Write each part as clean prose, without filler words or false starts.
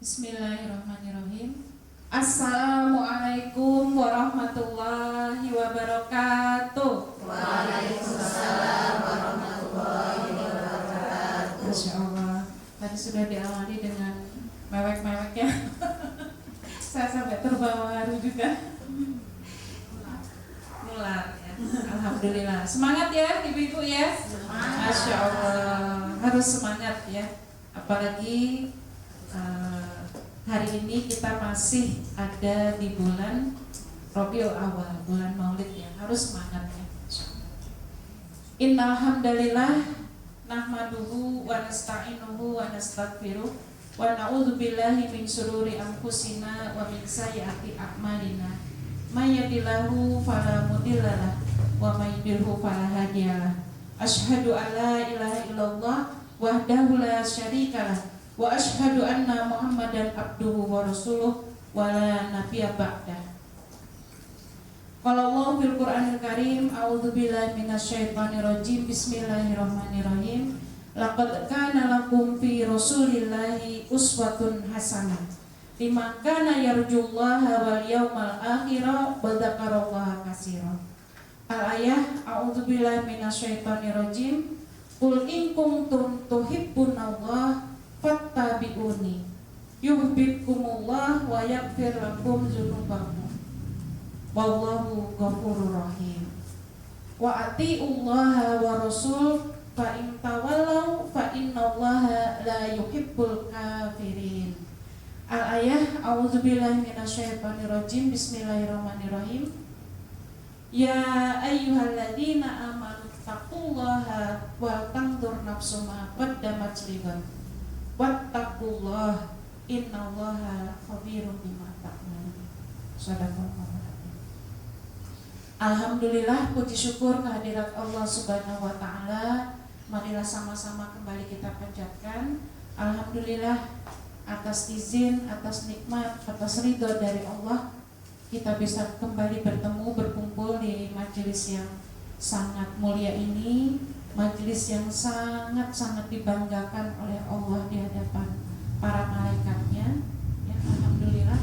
Bismillahirrahmanirrahim. Assalamualaikum warahmatullahi wabarakatuh. Waalaikumsalam warahmatullahi wabarakatuh. Masya Allah. Tadi sudah diawali dengan mewek-mewek ya. Saya sampai terbawa haru juga. Nular ya. Alhamdulillah. Semangat ya ibu-ibu ya. Masya Allah. Harus semangat ya. Apalagi hari ini kita masih ada di bulan Rabiul Awal, bulan Maulid ya, harus semangat ya. Innal hamdalillah nahmaduhu wa nasta'inuhu wa nastaghfiruh wa na'udzu billahi min syururi anfusina wa min sayyiati a'malina. May yahdihillahu fala mudhillalah wa may yudhlilhu fala hadiyalah. Asyhadu an la ilaha illallah wahdahu la syarikalah wa asyhadu anna Muhammadan abduhu wa rasuluh wa la nabiyya ba'dah. Qala Allah fil Qur'anil Karim, a'udzu billahi minasyaitonir rajim. Bismillahirrahmanirrahim. Laqad kana lakum fi Rasulillahi uswatun hasanah liman kana yarjullaha wal yawmal akhir wa dzakarallaha katsiran. Al-ayah, a'udzu billahi minasyaitonir rajim. Qul in kuntum tuhibbunallaha fattabi'uni yuhibbukumullah wa yaghfir lakum dzunubakum wallahu ghafurur rahim. Wa atiullaha wa rasul fa in tawallaw fa innallaha la yuhibbul kafirin. Al-ayah, a'udzubillahi minasyaitonir rajim. Bismillahirrahmanirrahim. Ya ayyuhalladzina amanu taqullaha wa tanzur nafsum ma qaddamat lighad wattaqullah innallaha khabirum bima ta'malun. Shadaqallahu. Alhamdulillah, puji syukur kehadirat Allah Subhanahu wa taala. Marilah sama-sama kembali kita panjatkan alhamdulillah atas izin, atas nikmat, atas ridho dari Allah kita bisa kembali bertemu, berkumpul di majelis yang sangat mulia ini. Majelis yang sangat-sangat dibanggakan oleh Allah di hadapan para malaikatnya ya, alhamdulillah.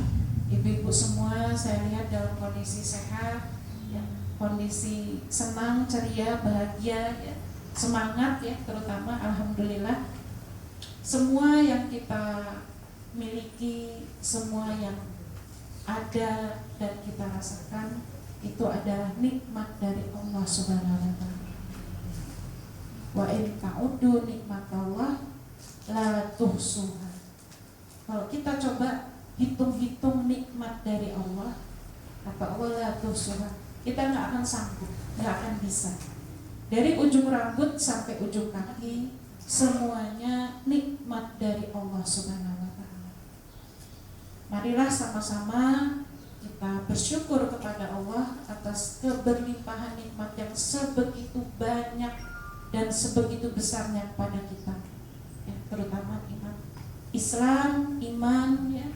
Ibu-ibu semua saya lihat dalam kondisi sehat ya, kondisi senang, ceria, bahagia ya, semangat ya, terutama alhamdulillah. Semua yang kita miliki, semua yang ada dan kita rasakan itu adalah nikmat dari Allah Subhanahu wa taala. Wa in ta'uddu nikmatallah la tuhsuha. Kalau kita coba hitung-hitung nikmat dari Allah, kata Allah la tuhsuha, kita nggak akan sanggup, nggak akan bisa. Dari ujung rambut sampai ujung kaki, semuanya nikmat dari Allah Subhanahu wa taala. Marilah sama-sama kita bersyukur kepada Allah atas keberlimpahan nikmat yang sebegitu banyak dan sebegitu besarnya kepada kita ya, terutama iman Islam, iman ya,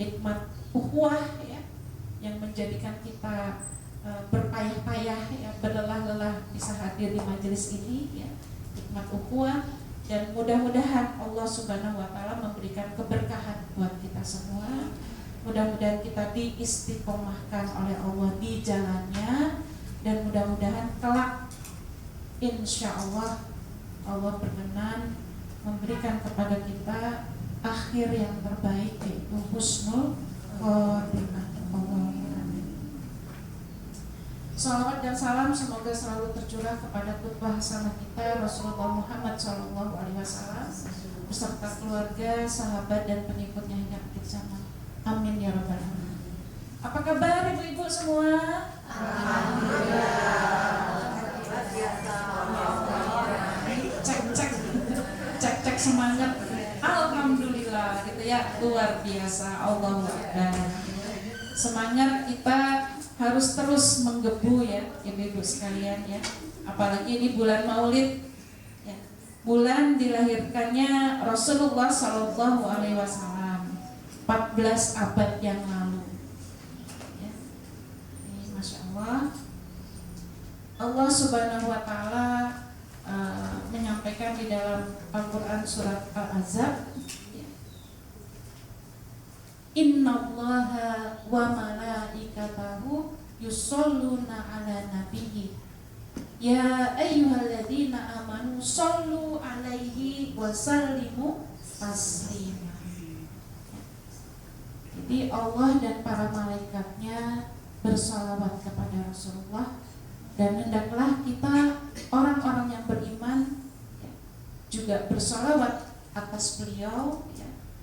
nikmat ukhuwah ya, yang menjadikan kita berpayah-payah ya, berlelah-lelah bisa hadir di majelis ini ya, nikmat ukhuwah. Dan mudah-mudahan Allah Subhanahu wa taala memberikan keberkahan buat kita semua. Mudah-mudahan kita diistiqomahkan oleh Allah di jalannya, dan mudah-mudahan kelak insya Allah Allah berkenan memberikan kepada kita akhir yang terbaik, yaitu husnul khotimah. Salawat dan salam semoga selalu tercurah kepada qudwah hasanah kita Rasulullah Muhammad SAW beserta keluarga, sahabat dan pengikutnya hingga akhir zaman. Amin ya rabbal alamin. Apa kabar ibu-ibu semua? Alhamdulillah. Cek semangat. Alhamdulillah gitu ya, luar biasa. Allahu akbar. Semangat kita harus terus menggebu ya ibu-ibu sekalian ya. Apalagi ini bulan Maulid ya. Bulan dilahirkannya Rasulullah Sallallahu Alaihi Wasallam 14 abad yang lalu ya. Ini Masya Allah. Allah Subhanahu wa taala menyampaikan di dalam Al-Quran surat Al-Ahzab ya, Innallaha wa malaikatahu yusholluna ala nabiyyi ya ayyuhalladzina amanu shollu alaihi wa sallimu taslima. Jadi Allah dan para malaikatnya bersalawat kepada Rasulullah, dan hendaklah kita orang-orang yang beriman juga bersalawat atas beliau,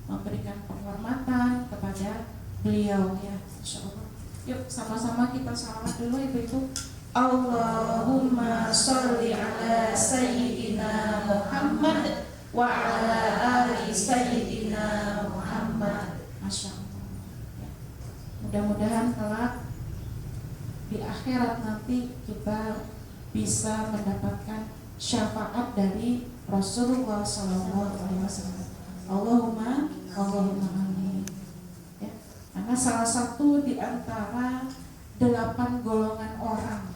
memberikan penghormatan kepada beliau, ya. Masya Allah. Yuk sama-sama kita salawat dulu ibu-ibu. Allahumma sholli ala sayyidina Muhammad wa ala ali sayyidina Muhammad. Masya Allah. Ya. Mudah-mudahan kelak di akhirat nanti kita bisa mendapatkan syafaat dari Rasulullah SAW. Allahumma amin. Ya. Karena salah satu di antara 8 golongan orang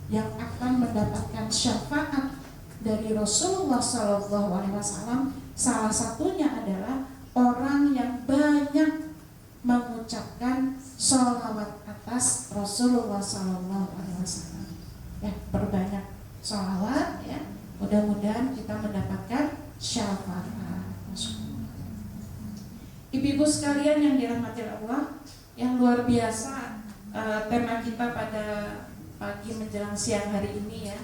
yang akan mendapatkan syafaat dari Rasulullah SAW, salah satunya adalah orang yang banyak mengucapkan sholawat atas Rasulullah SAW. Ya, perbanyak sholawat, ya. Mudah-mudahan kita mendapatkan syafaat. Ibu-ibu sekalian yang dirahmati Allah, yang luar biasa, tema kita pada pagi menjelang siang hari ini, ya,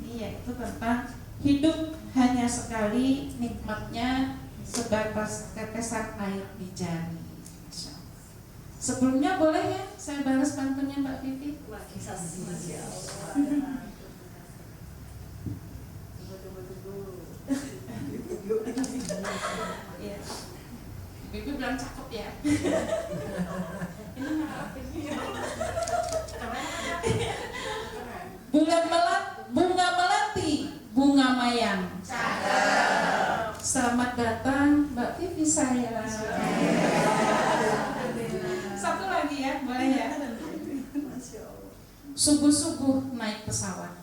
ini yaitu tentang hidup hanya sekali, nikmatnya sebatas tetesan air di jari. Sebelumnya boleh ya saya balas pantunnya Mbak Vivi? Ya. Bibi bilang cakep ya. Ini bunga melati, bunga mayang. Cakep. Selamat datang Mbak Vivi saya. Satu lagi ya, boleh ya. Subuh-subuh naik pesawat.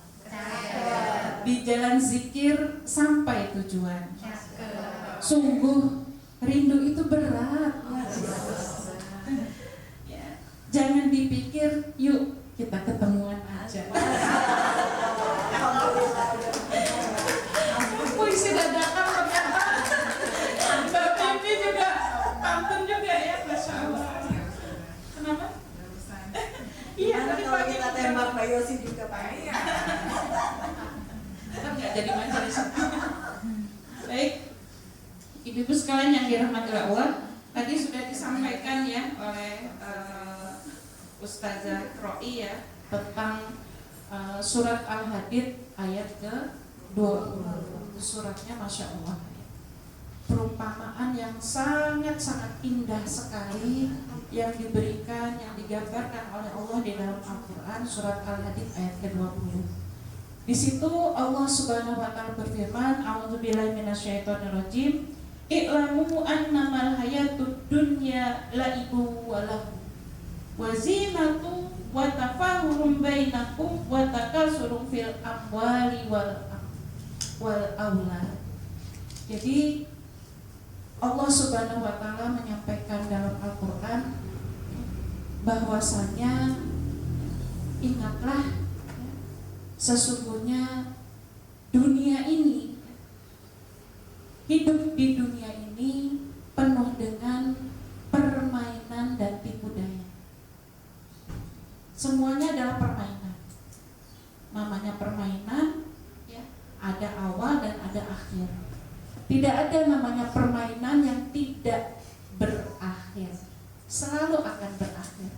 Di jalan zikir sampai tujuan. Sungguh rindu itu berat. Ya, jangan dipikir yuk kita ketemuan aja. Puisi dadakan ternyata. Mbak Vivi juga pantun juga ya, Masya Allah. Kenapa? Iya, tadi kalau pagi kita tembak Mbak Yosi juga Pak. Kita nggak jadi majelis. Baik, ibu-ibu sekalian yang dirahmati Allah, tadi sudah disampaikan ya oleh Ustazah Roi ya tentang surat Al-Hadid ayat ke-20. Suratnya Masya Allah, perumpamaan yang sangat-sangat indah sekali yang diberikan, yang digambarkan oleh Allah di dalam Al-Quran, surat Al-Hadid ayat ke-20. Di situ Allah Subhanahu wa taala berfirman, A'udzubillahi minasyaitonirrajim, I'lamu annamal hayatud dunya laibu wa lahu wa zinatu wa tafahurum bainakum wa takasurun fil amwali wal aulad. Jadi Allah Subhanahu wa taala menyampaikan dalam Al-Qur'an bahwasanya ingatlah sesungguhnya dunia ini, hidup di dunia ini penuh dengan permainan dan tipu daya. Semuanya adalah permainan. Namanya permainan, ya, ada awal dan ada akhir. Tidak ada namanya permainan yang tidak berakhir. Selalu akan berakhir.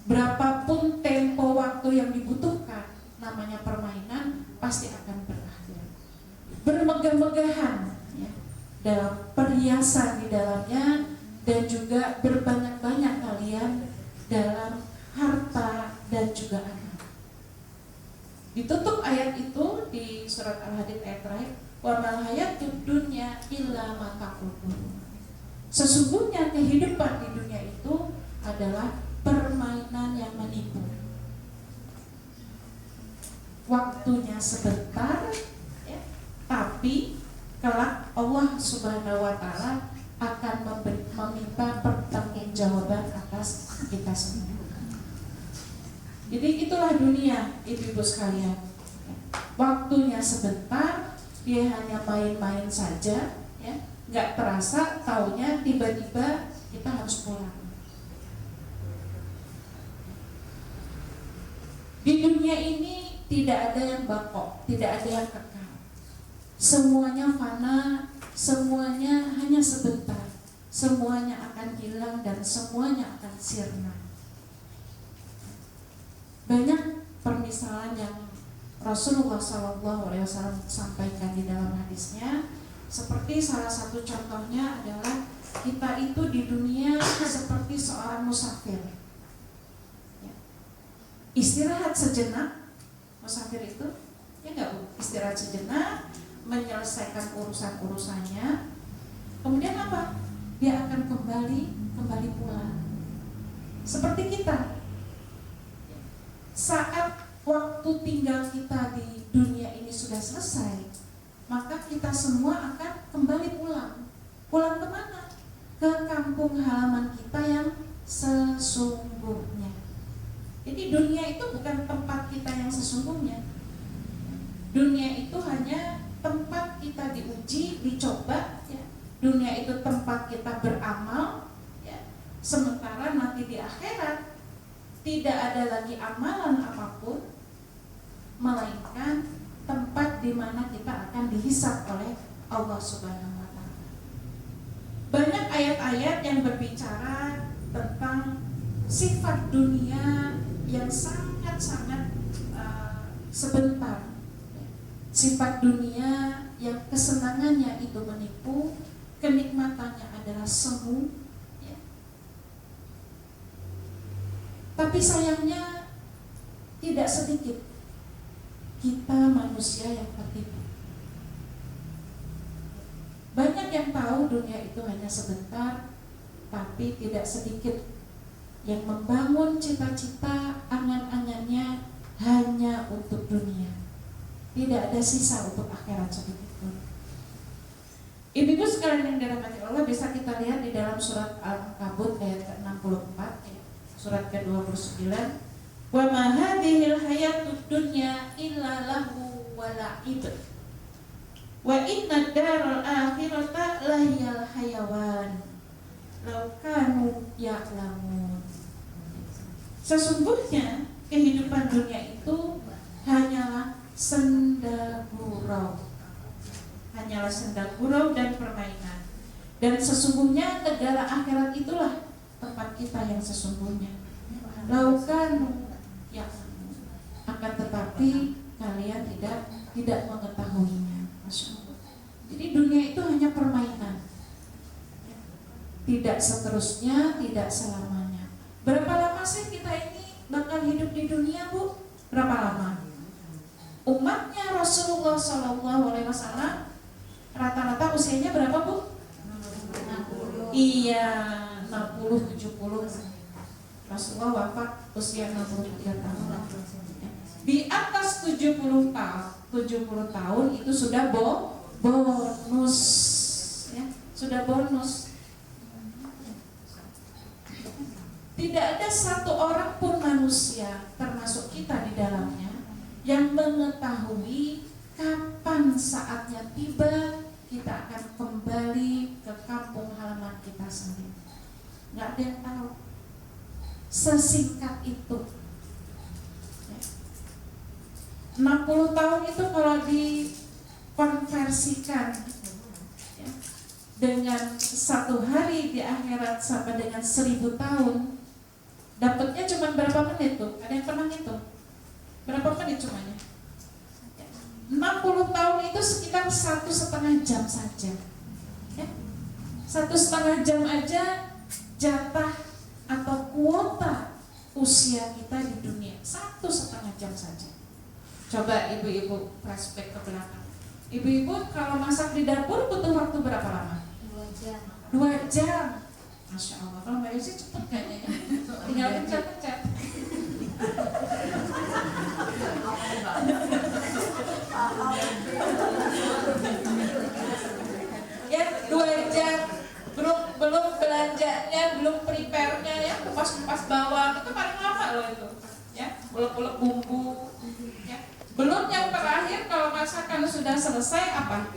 Berapapun tempo waktu yang dibutuhkan, namanya permainan pasti akan berakhir. Bermegah-megahan ya, dalam perhiasan di dalamnya, dan juga berbanyak-banyak kalian dalam harta dan juga anak. Ditutup ayat itu di surat Al-Hadid ayat terakhir, wa mal hayatud dunya illa mata'ul ghurur. Sesungguhnya kehidupan di dunia itu adalah permainan yang menipu. Waktunya sebentar, ya, tapi kelak Allah Subhanahu wa taala akan memberi kita semua. Jadi itulah dunia, ibu-ibu sekalian. Waktunya sebentar, dia hanya main-main saja, ya, nggak terasa, taunya tiba-tiba kita harus pulang. Di dunia ini tidak ada yang bakok, tidak ada yang kekal. Semuanya fana, semuanya hanya sebentar. Semuanya akan hilang dan semuanya akan sirna. Banyak permisalan yang Rasulullah SAW sampaikan di dalam hadisnya. Seperti salah satu contohnya adalah kita itu di dunia seperti seorang musafir. Ya. Istirahat sejenak, musafir itu, ya enggak Bu? Istirahat sejenak, menyelesaikan urusan-urusannya. Kemudian apa? Dia akan kembali pulang. Seperti kita. Saat waktu tinggal kita di dunia ini sudah selesai, maka kita semua akan kembali pulang. Pulang kemana? Ke kampung halaman kita yang sesungguhnya. Jadi dunia itu bukan tempat kita yang sesungguhnya. Dunia itu hanya tempat kita diuji, dicoba, ya. Dunia itu tempat kita beramal, ya. Sementara nanti di akhirat tidak ada lagi amalan apapun, melainkan tempat di mana kita akan dihisab oleh Allah Subhanahu wa Ta'ala. Banyak ayat-ayat yang berbicara tentang sifat dunia yang sangat-sangat sebentar. Sifat dunia yang kesenangannya itu menipu, kenikmatannya adalah semu. Tapi sayangnya tidak sedikit kita manusia yang tertipu. Banyak yang tahu dunia itu hanya sebentar, tapi tidak sedikit yang membangun cita-cita, angan-angannya hanya untuk dunia. Tidak ada sisa untuk akhirat sedikit pun. Ibu-ibu sekalian yang dirahmati Allah, bisa kita lihat di dalam surat Al-Ankabut ayat ke-64, surat ke-29. Wa ma hadhil hayatud dunya illa lahu wa la'ib. Wa inna daral akhirata lahiyal hayawan. Law kanu ya'lamun. Sesungguhnya kehidupan dunia itu hanyalah senda gurau. Hanyalah senda gurau dan permainan. Dan sesungguhnya negara akhirat itulah tempat kita yang sesungguhnya. Laukan ya, akan tetapi kalian tidak mengetahuinya. Masya Allah. Jadi dunia itu hanya permainan. Tidak seterusnya, tidak selamanya. Berapa lama sih kita ini bakal hidup di dunia, Bu? Berapa lama? Umatnya Rasulullah SAW rata-rata usianya berapa, Bu? 60. Iya, 60-70. Rasulullah wafat usia 63 tahun. Di atas 70 tahun itu sudah bonus, ya, sudah bonus. Tidak ada satu orang pun manusia, termasuk kita di dalamnya, yang mengetahui kapan saatnya tiba kita akan kembali ke kampung halaman kita sendiri. Nggak ada yang tahu. Sesingkat itu. 60 tahun itu kalau dikonversikan, ya, dengan satu hari di akhirat sampai dengan 1000 tahun, dapatnya cuma berapa menit tuh? Ada yang pernah ngitung? Berapa menit cumanya? 60 tahun itu sekitar 1,5 jam saja, ya. 1,5 jam aja jatah atau kuota usia kita di dunia 1,5 jam saja. Coba ibu-ibu flashback ke belakang. Ibu-ibu kalau masak di dapur butuh waktu berapa lama? 2 jam. 2 jam. Masya Allah, kalau Mbak Yusi cepet kayaknya ya. Tinggal pencet-pencet. Ya, 2 jam belum belanjanya, belum prepare-nya ya, kupas bawang itu paling lama loh itu ya, ulek-ulek bumbu ya. Belum yang terakhir kalau masakan sudah selesai apa?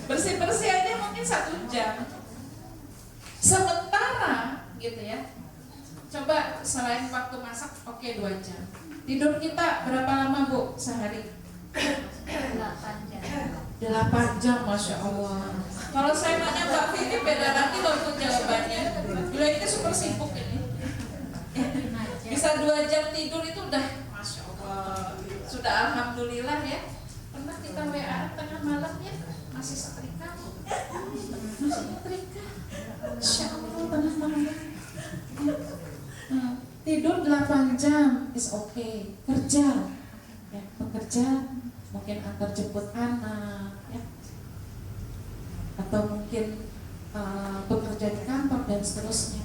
Bersih-bersih aja mungkin 1 jam. Sementara gitu ya, coba selain waktu masak, oke 2 jam. Tidur kita berapa lama Bu sehari? 8 jam. 8 jam, Masya Allah. Kalau saya nanya Mbak Vivi beda lagi loh untuk jawabannya. Beliau ini super sibuk ini. Bisa 2 jam tidur itu udah Masya Allah. Sudah alhamdulillah ya. Pernah kita WA tengah malam ya, masih setrika. Masih setrika. Masya Allah tengah malam. Tidur 8 jam is okay. Kerja ya, bekerja mungkin antar jemput anak ya, atau mungkin bekerja di kantor dan seterusnya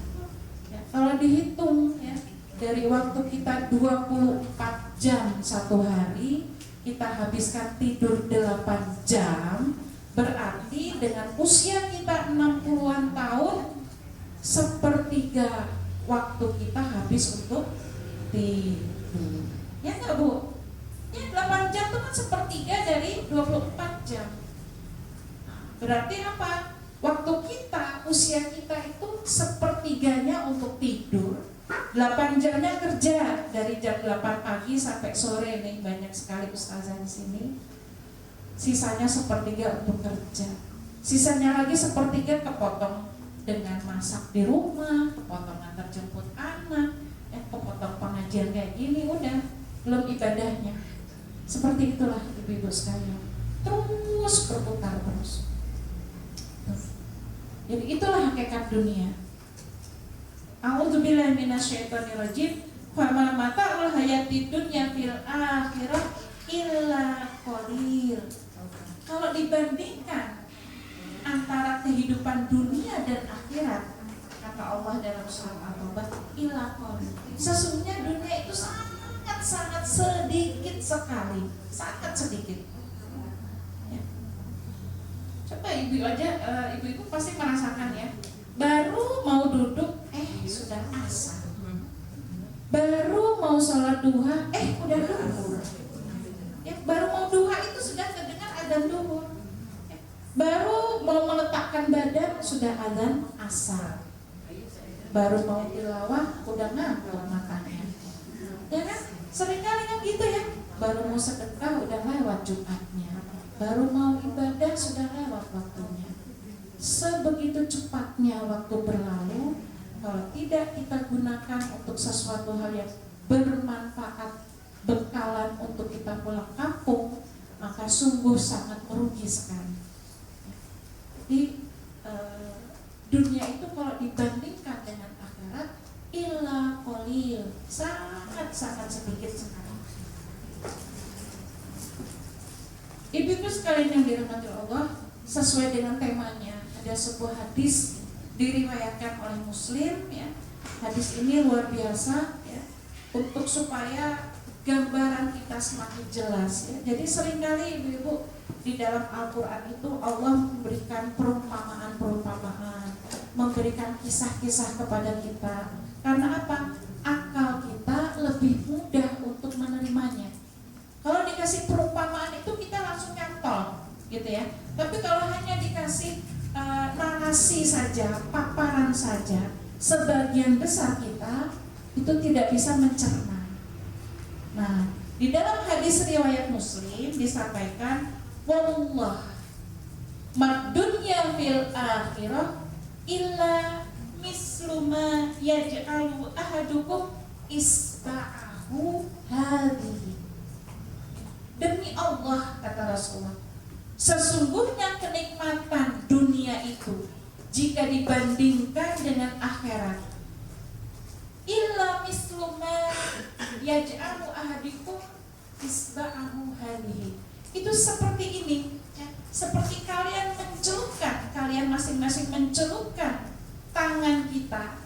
ya. Kalau dihitung ya, dari waktu kita 24 jam satu hari, kita habiskan tidur 8 jam, berarti dengan usia kita 60-an tahun, 1/3 waktu kita habis untuk tidur. Ya enggak Bu? Ya 8 jam itu kan 1/3 dari 24 jam. Berarti apa? Waktu kita, usia kita itu 1/3-nya untuk tidur, 8 jamnya kerja dari jam 8 pagi sampai sore nih, banyak sekali ustazah di sini. Sisanya 1/3 untuk kerja. Sisanya lagi 1/3 kepotong dengan masak di rumah, kepotong antar jemput anak, kepotong pengajian kayak gini, udah belum ibadahnya. Seperti itulah ibu-ibu sekalian, terus berputar terus. Jadi itulah hakikat dunia. A'udzubillahi minasyaitonirrajim. Fama mata'ul hayatid dunya fil akhirah illa qalil. Kalau dibandingkan antara kehidupan dunia dan akhirat, kata Allah dalam surat At-Taubah, illa qalil. Sesungguhnya dunia itu sangat sedikit sekali, sangat sedikit. Ya. Coba ibu-ibu pasti merasakan ya, baru mau duduk, sudah asar. Baru mau sholat duha, udah duhur. Ya, baru mau duha itu sudah terdengar adzan duhur. Ya, baru mau meletakkan badan sudah adzan asar. Baru mau tilawah udah ngantuk matanya. Ya kan? Seringkali kan gitu ya. Baru mau sedekah udah lewat Jumatnya. Baru mau ibadah sudah lewat waktunya. Sebegitu cepatnya waktu berlalu, kalau tidak kita gunakan untuk sesuatu hal yang bermanfaat, bekalan untuk kita pulang kampung, maka sungguh sangat merugi sekali. Jadi dunia itu kalau dibandingkan dengan akhirat, illa qalil, sangat sedikit sekali. Ibu-ibu sekalian yang dirahmati Allah, sesuai dengan temanya, ada sebuah hadis diriwayatkan oleh Muslim ya. Hadis ini luar biasa ya, untuk supaya gambaran kita semakin jelas ya. Jadi seringkali ibu-ibu di dalam Al-Quran itu Allah memberikan perumpamaan, memberikan kisah-kisah kepada kita. Karena apa? Akal kita lebih mudah untuk menerimanya. Kalau dikasih perumpamaan itu kita langsung nyantol gitu ya. Tapi kalau hanya dikasih narasi saja, paparan saja, sebagian besar kita itu tidak bisa mencerna. Nah, di dalam hadis riwayat Muslim disampaikan, wallah mad-dunya fil akhirah illa misluma yaj'alu ahadukum isba'ahu hadhihi. Demi Allah, kata Rasulullah, sesungguhnya kenikmatan dunia itu jika dibandingkan dengan akhirat, illa misluma yaj'alu ahadikum isba'ahu hadhihi. Itu seperti ini ya. Seperti kalian mencelupkan, kalian masing-masing mencelupkan tangan kita,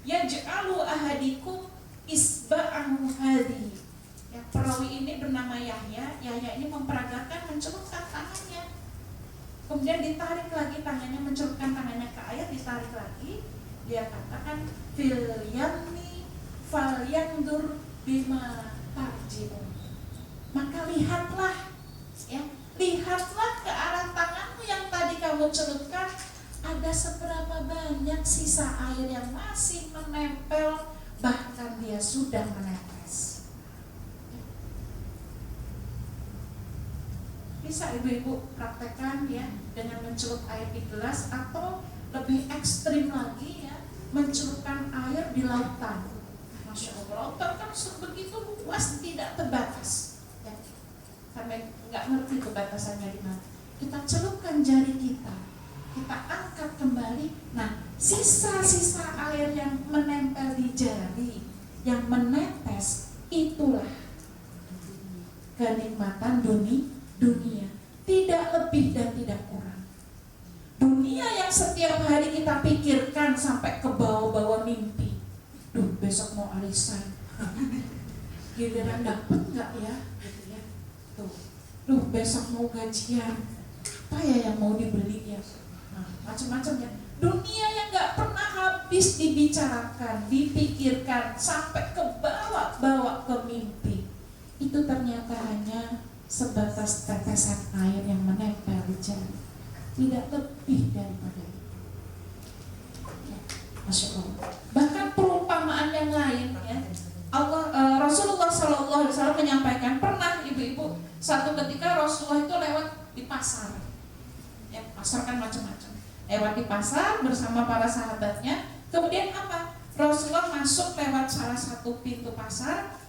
yaj'alu ahadikum isba'ahu hadhihi. Ya, perawi ini bernama Yahya. Yahya ini memperagakan kemudian ditarik lagi tangannya, mencelupkan tangannya ke air, ditarik lagi. Dia katakan filyamni falyandur bima tarjiun. Maka lihatlah, ya, lihatlah ke arah tanganmu yang tadi kamu celupkan, ada seberapa banyak sisa air yang masih menempel, bahkan dia sudah menetes. Bisa ibu-ibu praktekkan ya, dengan mencelup air di gelas, atau lebih ekstrim lagi ya, mencelupkan air di lautan. Masya Allah, lautan kan begitu luas, tidak terbatas ya. Sampai nggak ngerti kebatasannya di mana. Kita celupkan jari kita angkat kembali. Nah, sisa-sisa air yang menempel di jari, yang menetes, itulah kenikmatan dunia, tidak lebih dan tidak kurang. Dunia yang setiap hari kita pikirkan sampai ke bawah-bawah mimpi. Duh, besok mau arisan, giliran dapet nggak ya? Gitu ya. Duh, besok mau gajian, apa ya yang mau dibeli ya? Nah, macam-macam ya. Dunia yang nggak pernah habis dibicarakan, dipikirkan sampai ke bawah-bawah ke mimpi. Itu ternyata hanya sebatas tetesan air yang menempel di jari, tidak lebih daripada itu. Ya, Masya Allah. Bahkan perumpamaan yang lain ya, Rasulullah SAW menyampaikan, pernah ibu-ibu satu ketika Rasulullah itu lewat di pasar, ya, pasar kan macam-macam, lewat di pasar bersama para sahabatnya. Kemudian apa? Rasulullah masuk lewat salah satu pintu pasar.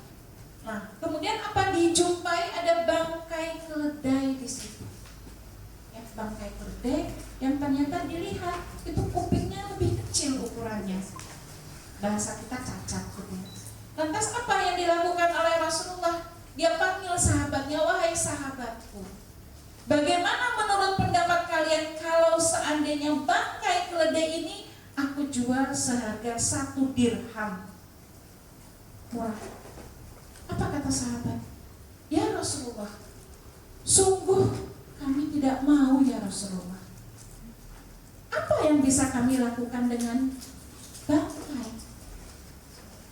Nah, kemudian apa, dijumpai ada bangkai keledai di situ. Ya, bangkai keledai yang ternyata dilihat itu kupingnya lebih kecil ukurannya. Bahasa kita cacat gitu. Lantas apa yang dilakukan oleh Rasulullah? Dia panggil sahabatnya, wahai sahabatku, bagaimana menurut pendapat kalian kalau seandainya bangkai keledai ini aku jual seharga 1 dirham? Murah. Apa kata sahabat? Ya Rasulullah, sungguh kami tidak mau ya Rasulullah. Apa yang bisa kami lakukan dengan bangkai?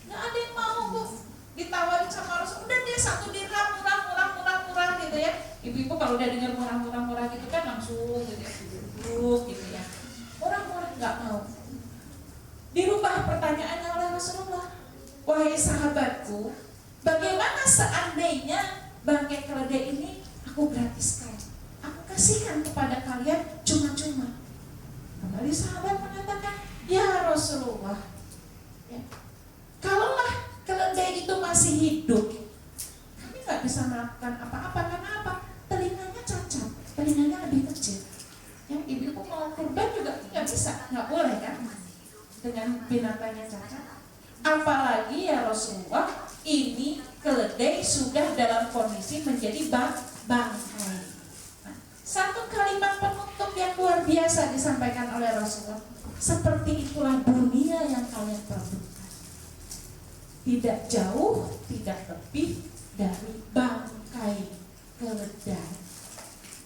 Gak ada yang mau bu. Ditawarin sama Rasul, udah dia 1 dirham, murah gitu ya. Ibu-ibu kalau udah dengar murah gitu kan langsung gitu ya, gitu ya. Murah gak mau. Dirubah pertanyaannya oleh Rasulullah, wahai sahabatku, bagaimana seandainya bangkai keledai ini aku gratiskan, aku kasihkan kepada kalian cuma-cuma? Kembali sahabat mengatakan, ya Rasulullah, ya, kalaulah keledai itu masih hidup, kami gak bisa melakukan apa-apa. Karena apa? Telinganya cacat, telinganya lebih kecil. Yang ibu-ibu mau kurban juga gak bisa, gak boleh kan, dengan binatangnya cacat. Apalagi ya Rasulullah, ini keledai sudah dalam kondisi menjadi bangkai. Nah, satu kalimat penutup yang luar biasa disampaikan oleh Rasulullah. Seperti itulah dunia yang kalian perebutkan. Tidak jauh, tidak lebih dari bangkai keledai.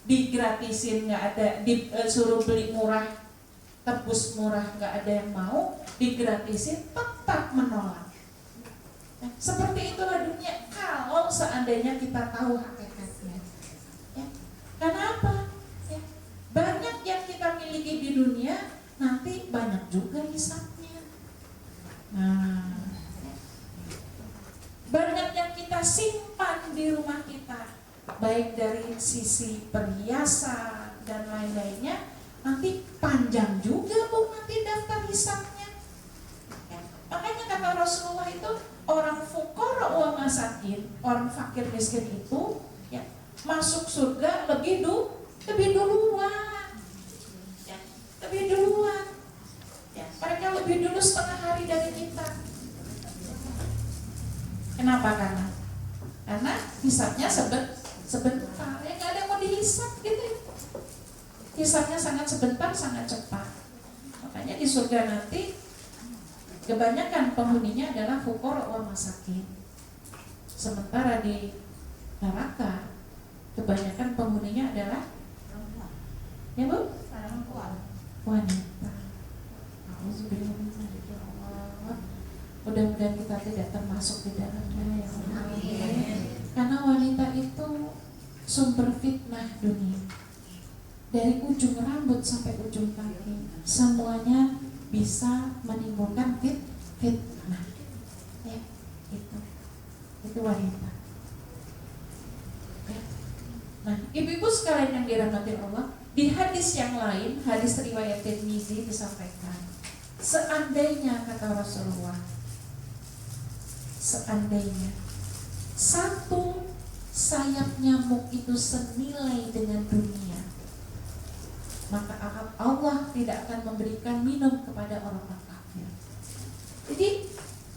Digratisin nggak ada, disuruh beli murah, tebus murah nggak ada yang mau, digratisin tetap menolak. Ya, seperti itulah dunia kalau seandainya kita tahu hakikatnya. Ya, karena apa? Ya, banyak yang kita miliki di dunia, nanti banyak juga hisapnya. Nah, ya, banyak yang kita simpan di rumah kita, baik dari sisi perhiasan dan lain-lainnya, nanti panjang juga bu nanti daftar hisapnya. Ya, makanya kata Rasulullah itu, orang fuqara wa masakin, orang fakir miskin itu ya, masuk surga lebih duluan. Ya, lebih duluan. Ya, mereka lebih dulu setengah hari dari kita. Kenapa? Karena hisapnya sebentar. Ya nggak ada yang mau dihisap gitu. Hisapnya sangat sebentar, sangat cepat. Makanya di surga nanti kebanyakan penghuninya adalah fuqara wa masakin. Sementara di neraka kebanyakan penghuninya adalah Ya Bu? Perempuan. Wanita. Auzubillah. Mudah-mudahan kita tidak termasuk di dalamnya ya Allah. Amin. Karena wanita itu sumber fitnah dunia. Dari ujung rambut sampai ujung kaki, semuanya bisa menimbulkan fitnah. Ya, itu wanita. Ya. Nah, ibu-ibu sekalian yang dirahmati Allah, di hadis yang lain, hadis riwayat Tirmizi disampaikan, seandainya kata Rasulullah, seandainya satu sayap nyamuk itu senilai dengan dunia, maka Allah tidak akan memberikan minum kepada orang-orang kafir. Jadi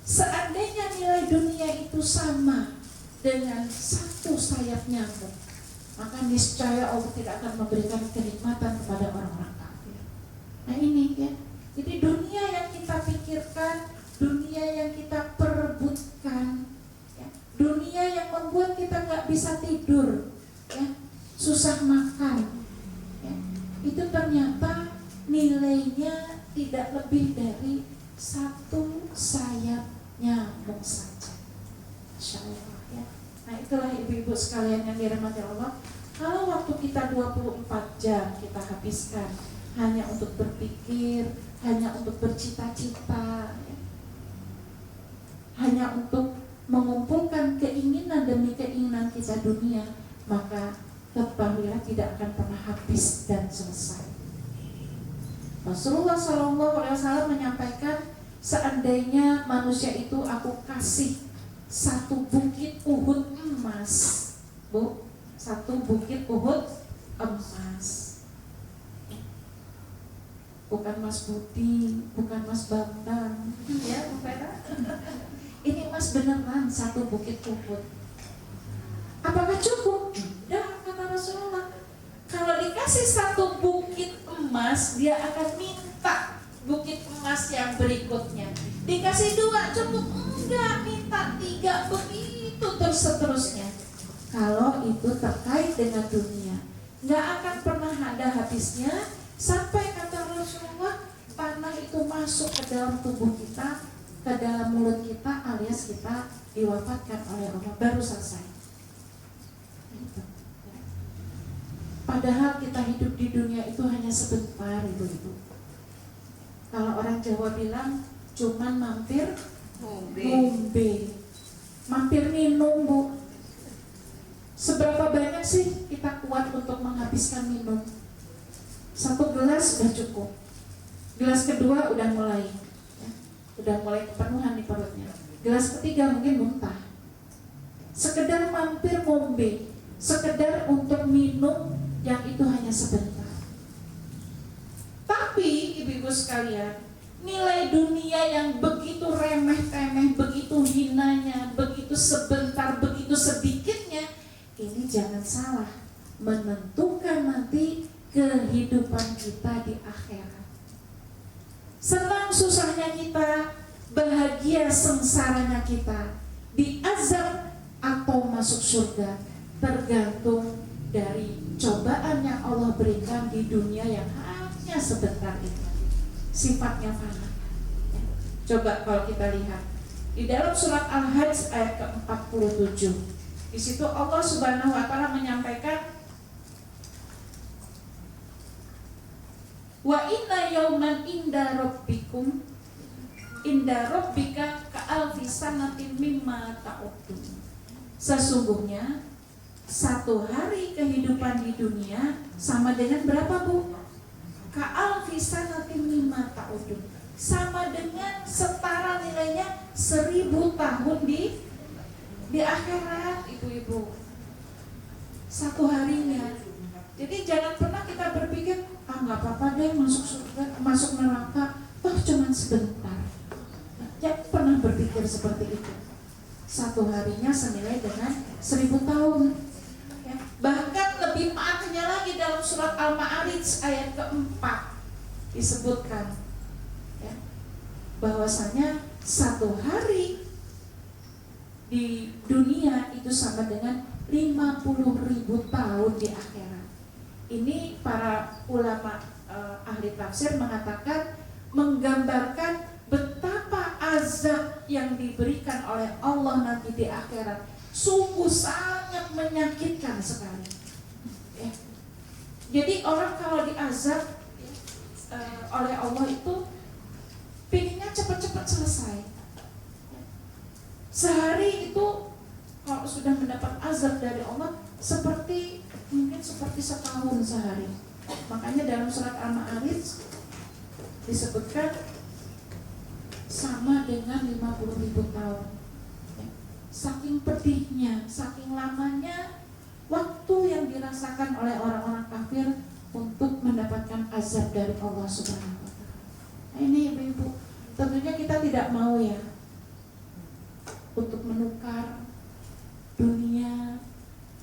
seandainya nilai dunia itu sama dengan satu sayap nyamuk, maka niscaya Allah tidak akan memberikan kenikmatan kepada orang-orang kafir. Nah ini ya, jadi dunia yang kita pikirkan, dunia yang kita perebutkan, ya, dunia yang membuat kita nggak bisa tidur, ya, susah makan, ya, itu ternyata nilainya tidak lebih dari satu sayap nyamuk saja. Insya Allah ya. Nah itulah ibu-ibu sekalian yang dirahmati Allah. Kalau waktu kita 24 jam kita habiskan hanya untuk berpikir, hanya untuk bercita-cita, ya, hanya untuk mengumpulkan keinginan demi keinginan kita dunia, maka ketahuilah tidak akan pernah habis dan selesai. Rasulullah SAW menyampaikan, seandainya manusia itu aku kasih satu bukit Uhud emas, Bu, satu bukit Uhud emas, bukan Mas Budi, bukan Mas Bambang, ya Bu Vera. Ini emas beneran satu bukit Uhud. Apakah cukup? Tidak, kata Rasulullah. Kalau dikasih satu bukit emas, dia akan minta bukit emas yang berikutnya. Dikasih 2 cukup? Enggak, minta 3, begitu terus-terusnya. Kalau itu terkait dengan dunia, nggak akan pernah ada habisnya, sampai kata Rasulullah, tanah itu masuk ke dalam tubuh kita, ke dalam mulut kita, alias kita diwafatkan oleh Allah, baru selesai. Padahal kita hidup di dunia itu hanya sebentar, ibu-ibu. Kalau orang Jawa bilang cuman mampir ngombe, mampir minum, Bu. Seberapa banyak sih kita kuat untuk menghabiskan minum? 1 gelas sudah cukup. Gelas kedua udah mulai, ya, udah mulai kepenuhan di perutnya. Gelas ketiga mungkin muntah. Sekedar mampir ngombe, sekedar untuk minum yang itu hanya sebentar. Tapi ibu-ibu sekalian, nilai dunia yang begitu remeh-temeh, begitu hinanya, begitu sebentar, begitu sedikitnya, ini jangan salah, menentukan nanti kehidupan kita di akhirat. Senang susahnya kita, bahagia sengsaranya kita, diazab atau masuk surga, tergantung dari cobaan yang Allah berikan di dunia yang hanya sebentar itu. Sifatnya fana. Coba kalau kita lihat di dalam surat Al-Hajj ayat ke-47, di situ Allah Subhanahu wa taala menyampaikan, wa inna yauman inda rabbika ka'alfi sanatin mimma ta'udun. Sesungguhnya 1 hari kehidupan di dunia sama dengan berapa, Bu? Ka'alfi sanatin mimma ta'udun. Sama dengan setara nilainya 1000 tahun di akhirat, ibu-ibu. 1 harinya. Jadi jangan pernah kita berpikir, nggak apa-apa deh masuk surga, masuk neraka, toh cuman sebentar. Jangan pernah berpikir seperti itu. 1 harinya senilai dengan 1000 tahun. Ya. Bahkan lebih parahnya lagi dalam surat Al-Ma'arij ayat ke-4 disebutkan, ya, bahwasanya 1 hari di dunia itu sama dengan 50.000 tahun di akhirat. Ini para ulama ahli tafsir mengatakan, menggambarkan betapa azab yang diberikan oleh Allah nanti di akhirat sungguh sangat menyakitkan sekali. Ya. Jadi orang kalau diazab oleh Allah itu pinginnya cepat-cepat selesai. Sehari itu kalau sudah mendapat azab dari Allah mungkin seperti setahun sehari. Makanya dalam surat Al-Ma'arij disebutkan sama dengan 50.000 tahun. Saking pedihnya, saking lamanya waktu yang dirasakan oleh orang-orang kafir untuk mendapatkan azab dari Allah Subhanahu wa Ta'ala. Nah, ini ibu-ibu, tentunya kita tidak mau ya untuk menukar dunia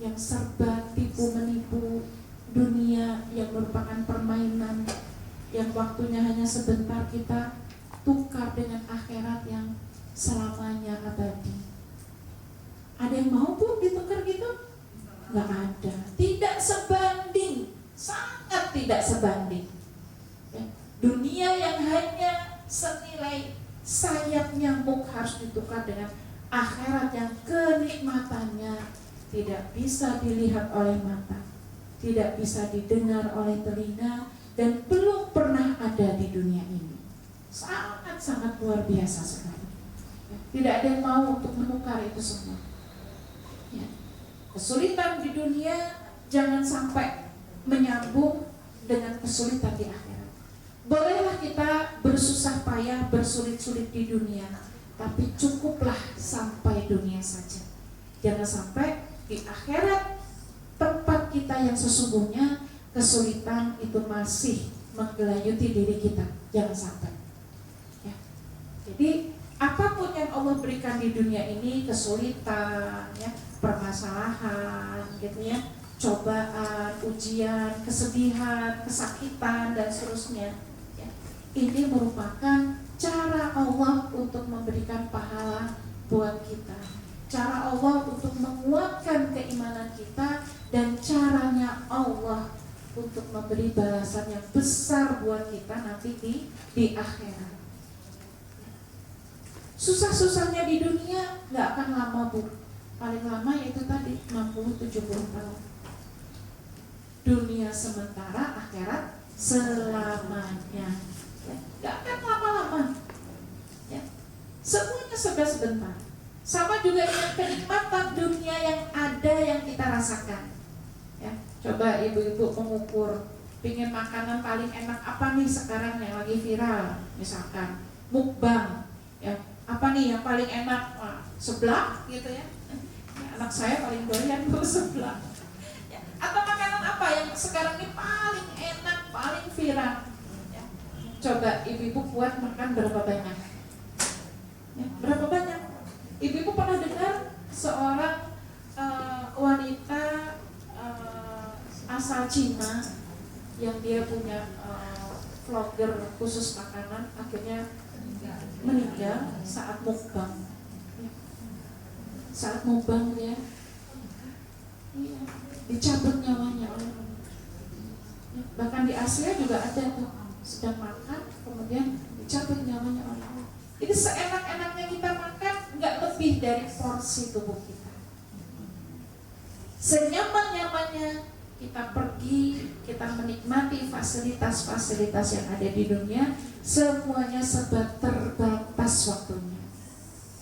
yang serba tipu menipu, dunia yang merupakan permainan yang waktunya hanya sebentar, kita tukar dengan akhirat yang selamanya abadi. Ada yang mau Bu ditukar gitu? Gak ada. Tidak sebanding, sangat tidak sebanding ya. Dunia yang hanya senilai sayap nyamuk harus ditukar dengan akhirat yang kenikmatannya tidak bisa dilihat oleh mata, tidak bisa didengar oleh telinga, dan belum pernah ada di dunia ini. Sangat-sangat luar biasa sekali. Tidak ada yang mau untuk menukar itu semua ya. Kesulitan di dunia jangan sampai menyambung dengan kesulitan di akhirat. Bolehlah kita bersusah payah, bersulit-sulit di dunia, tapi cukuplah sampai dunia saja. Jangan sampai di akhirat, tempat kita yang sesungguhnya, kesulitan itu masih menggelayuti diri kita. Jangan sampai ya. Jadi apapun yang Allah berikan di dunia ini, kesulitan ya, permasalahan gitu ya, cobaan, ujian, kesedihan, kesakitan, dan seterusnya ya, ini merupakan cara Allah untuk memberikan pahala buat kita, cara Allah untuk menguatkan keimanan kita, dan caranya Allah untuk memberi balasan yang besar buat kita nanti di akhirat. Susah-susahnya di dunia gak akan lama Bu, paling lama yaitu tadi 60-70 tahun. Dunia sementara, akhirat selamanya ya. Gak akan lama-lama ya. Semuanya serba sebentar. Sama juga dengan kenikmatan dunia yang ada yang kita rasakan ya. Coba ibu-ibu mengukur, pingin makanan paling enak apa nih sekarang yang lagi viral, misalkan mukbang ya. Apa nih yang paling enak? Wah, seblak gitu ya. Anak saya paling doyan tuh seblak ya. Atau makanan apa yang sekarang ini paling enak, paling viral ya. Coba ibu-ibu buat makan berapa banyak ya, berapa banyak? Ibu-ibu pernah dengar seorang wanita asal Cina yang dia punya vlogger khusus makanan, akhirnya meninggal saat mukbang ya. Saat mukbang ya, iya, dicabut nyawanya oleh Allah ya. Bahkan di Asia juga ada tuh, sedang makan kemudian dicabut nyawanya oleh Allah. Itu seenak-enaknya kita makan, nggak lebih dari porsi tubuh kita. Senyaman-nyamannya kita pergi, kita menikmati fasilitas-fasilitas yang ada di dunia, semuanya serba terbatas waktunya.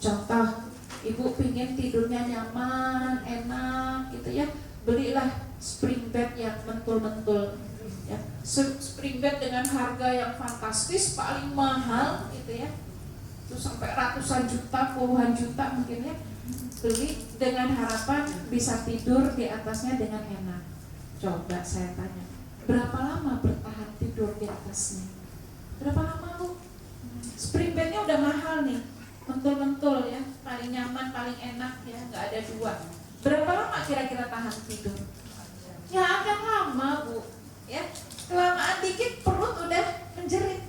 Contoh, ibu pingin tidurnya nyaman, enak gitu ya, belilah spring bed yang mentul-mentul ya. Spring bed dengan harga yang fantastis, paling mahal gitu ya, itu sampai ratusan juta, puluhan juta mungkin ya. Beli dengan harapan bisa tidur di atasnya dengan enak. Coba saya tanya, berapa lama bertahan tidur di atasnya? Berapa lama Bu? Spring bednya udah mahal nih, mentul-mentul ya, paling nyaman, paling enak ya, nggak ada dua. Berapa lama kira-kira tahan tidur? Ya akan lama Bu ya. Kelamaan dikit perut udah menjerit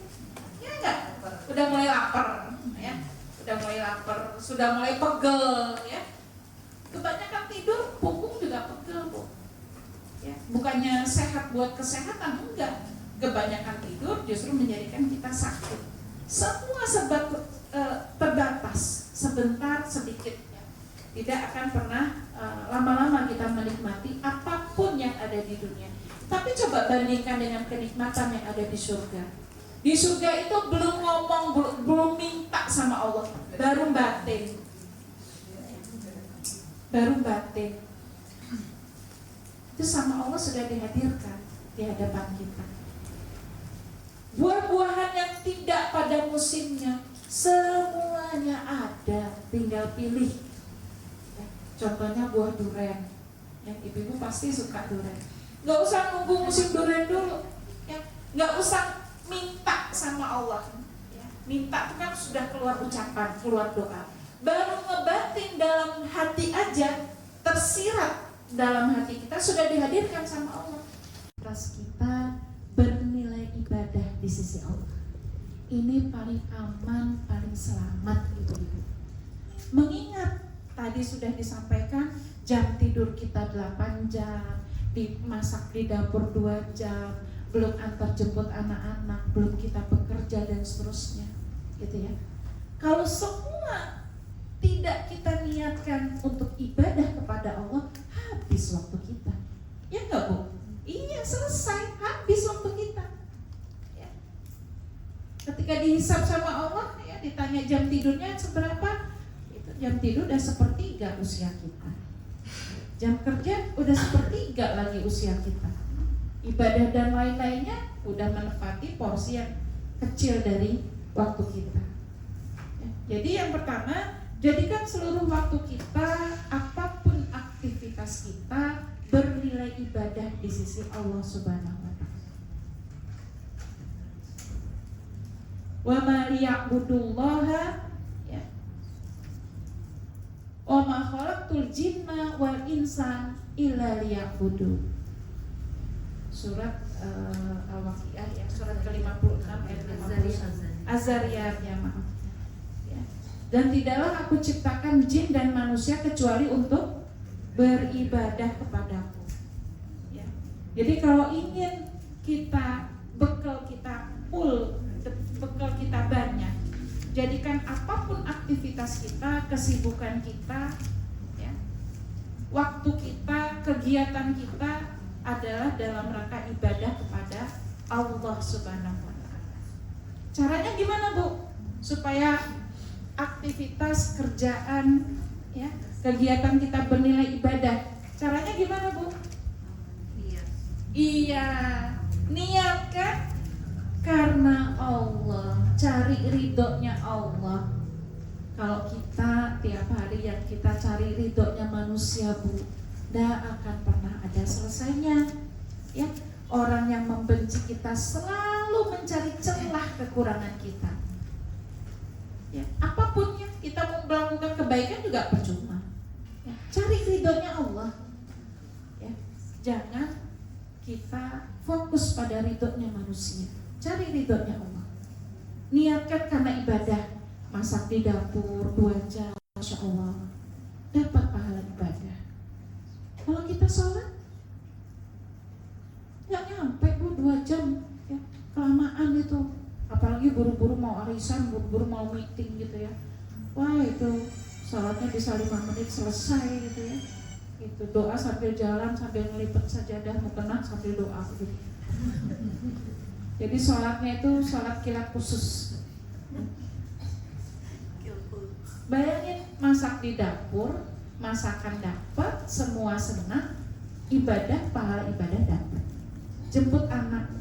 ya enggak? Udah mulai lapar ya, udah mulai lapar, sudah mulai pegel ya. Kebanyakan tidur, punggung juga pegel Bu ya. bukannya sehat buat kesehatan, enggak. Kebanyakan tidur justru menjadikan kita sakit. Semua serba terbatas, sebentar sedikit, ya. Tidak akan pernah lama-lama kita menikmati apapun yang ada di dunia. Tapi coba bandingkan dengan kenikmatan yang ada di surga. Di surga itu belum ngomong, belum minta sama Allah, baru batin. Baru batin. Itu sama Allah sudah dihadirkan di hadapan kita. Buah-buahan yang tidak pada musimnya semuanya ada, tinggal pilih. Ya, contohnya buah durian. Yang ibu-ibu pasti suka durian. Gak usah nunggu musim durian dulu. Ya, gak usah minta sama Allah. Ya, minta itu kan sudah keluar ucapan, keluar doa. Baru ngebatin dalam hati aja, tersirat dalam hati kita sudah dihadirkan sama Allah. Ras kita bernilai ibadah di sisi Allah. Ini paling aman, paling selamat ibu-ibu. Mengingat tadi sudah disampaikan jam tidur kita 8 jam, dimasak di dapur 2 jam, belum antar jemput anak-anak, belum kita bekerja dan seterusnya, gitu ya. Kalau semua tidak kita niatkan untuk ibadah kepada Allah, habis waktu kita. Ya enggak, Bu? Iya, selesai, habis waktu kita. Ya. Ketika dihisab sama Allah, ya ditanya jam tidurnya seberapa? Itu jam tidur udah 1/3 usia kita. Jam kerja udah 1/3 lagi usia kita. Ibadah dan lain-lainnya udah menepati porsi yang kecil dari waktu kita. Ya. Jadi yang pertama, jadikan seluruh waktu kita, apapun aktivitas kita, bernilai ibadah di sisi Allah Subhanahu wa ta'ala. Wa ma liya'budullaha, ya. Wa ma khalaqtul jinna wal insan illa liya'budun. Surat Al-Waqiah, ya, surat ke-56 ayat 50. Azariyat, ya, maaf. Ya. Dan tidaklah aku ciptakan jin dan manusia kecuali untuk beribadah kepadaku. Ya. Jadi kalau ingin kita bekal kita full, bekal kita banyak, jadikan apapun aktivitas kita, kesibukan kita, ya, waktu kita, kegiatan kita adalah dalam rangka ibadah kepada Allah Subhanahu wa ta'ala. Caranya gimana, Bu? Supaya aktivitas kerjaan, ya, kegiatan kita bernilai ibadah. Caranya gimana, Bu? Iya, niatkan karena Allah, cari ridhonya Allah. Kalau kita tiap hari yang kita cari ridhonya manusia, Bu, tidak akan pernah ada selesainya. Ya, orang yang membenci kita selalu mencari celah kekurangan kita. Ya, apapun yang kita mau melakukan kebaikan juga percuma. Ya, cari ridhonya Allah. Ya, jangan kita fokus pada ridhonya manusia. Cari ridhonya Allah. Niatkan karena ibadah. Masak di dapur 2 jam, Masya Allah, dapat pahala ibadah. Kalau kita sholat nggak nyampe, Bu, 2 jam, ya, kelamaan itu. Apalagi buru-buru mau arisan, buru-buru mau meeting gitu ya. Wah, itu sholatnya bisa 5 menit selesai gitu ya. Itu doa sambil jalan, sambil ngelipet sajadah mukena sambil doa gitu. Jadi sholatnya itu sholat kilat khusus. Bayangin masak di dapur, masakan dapat, semua senang, ibadah, pahala ibadah dapat. Jemput anak,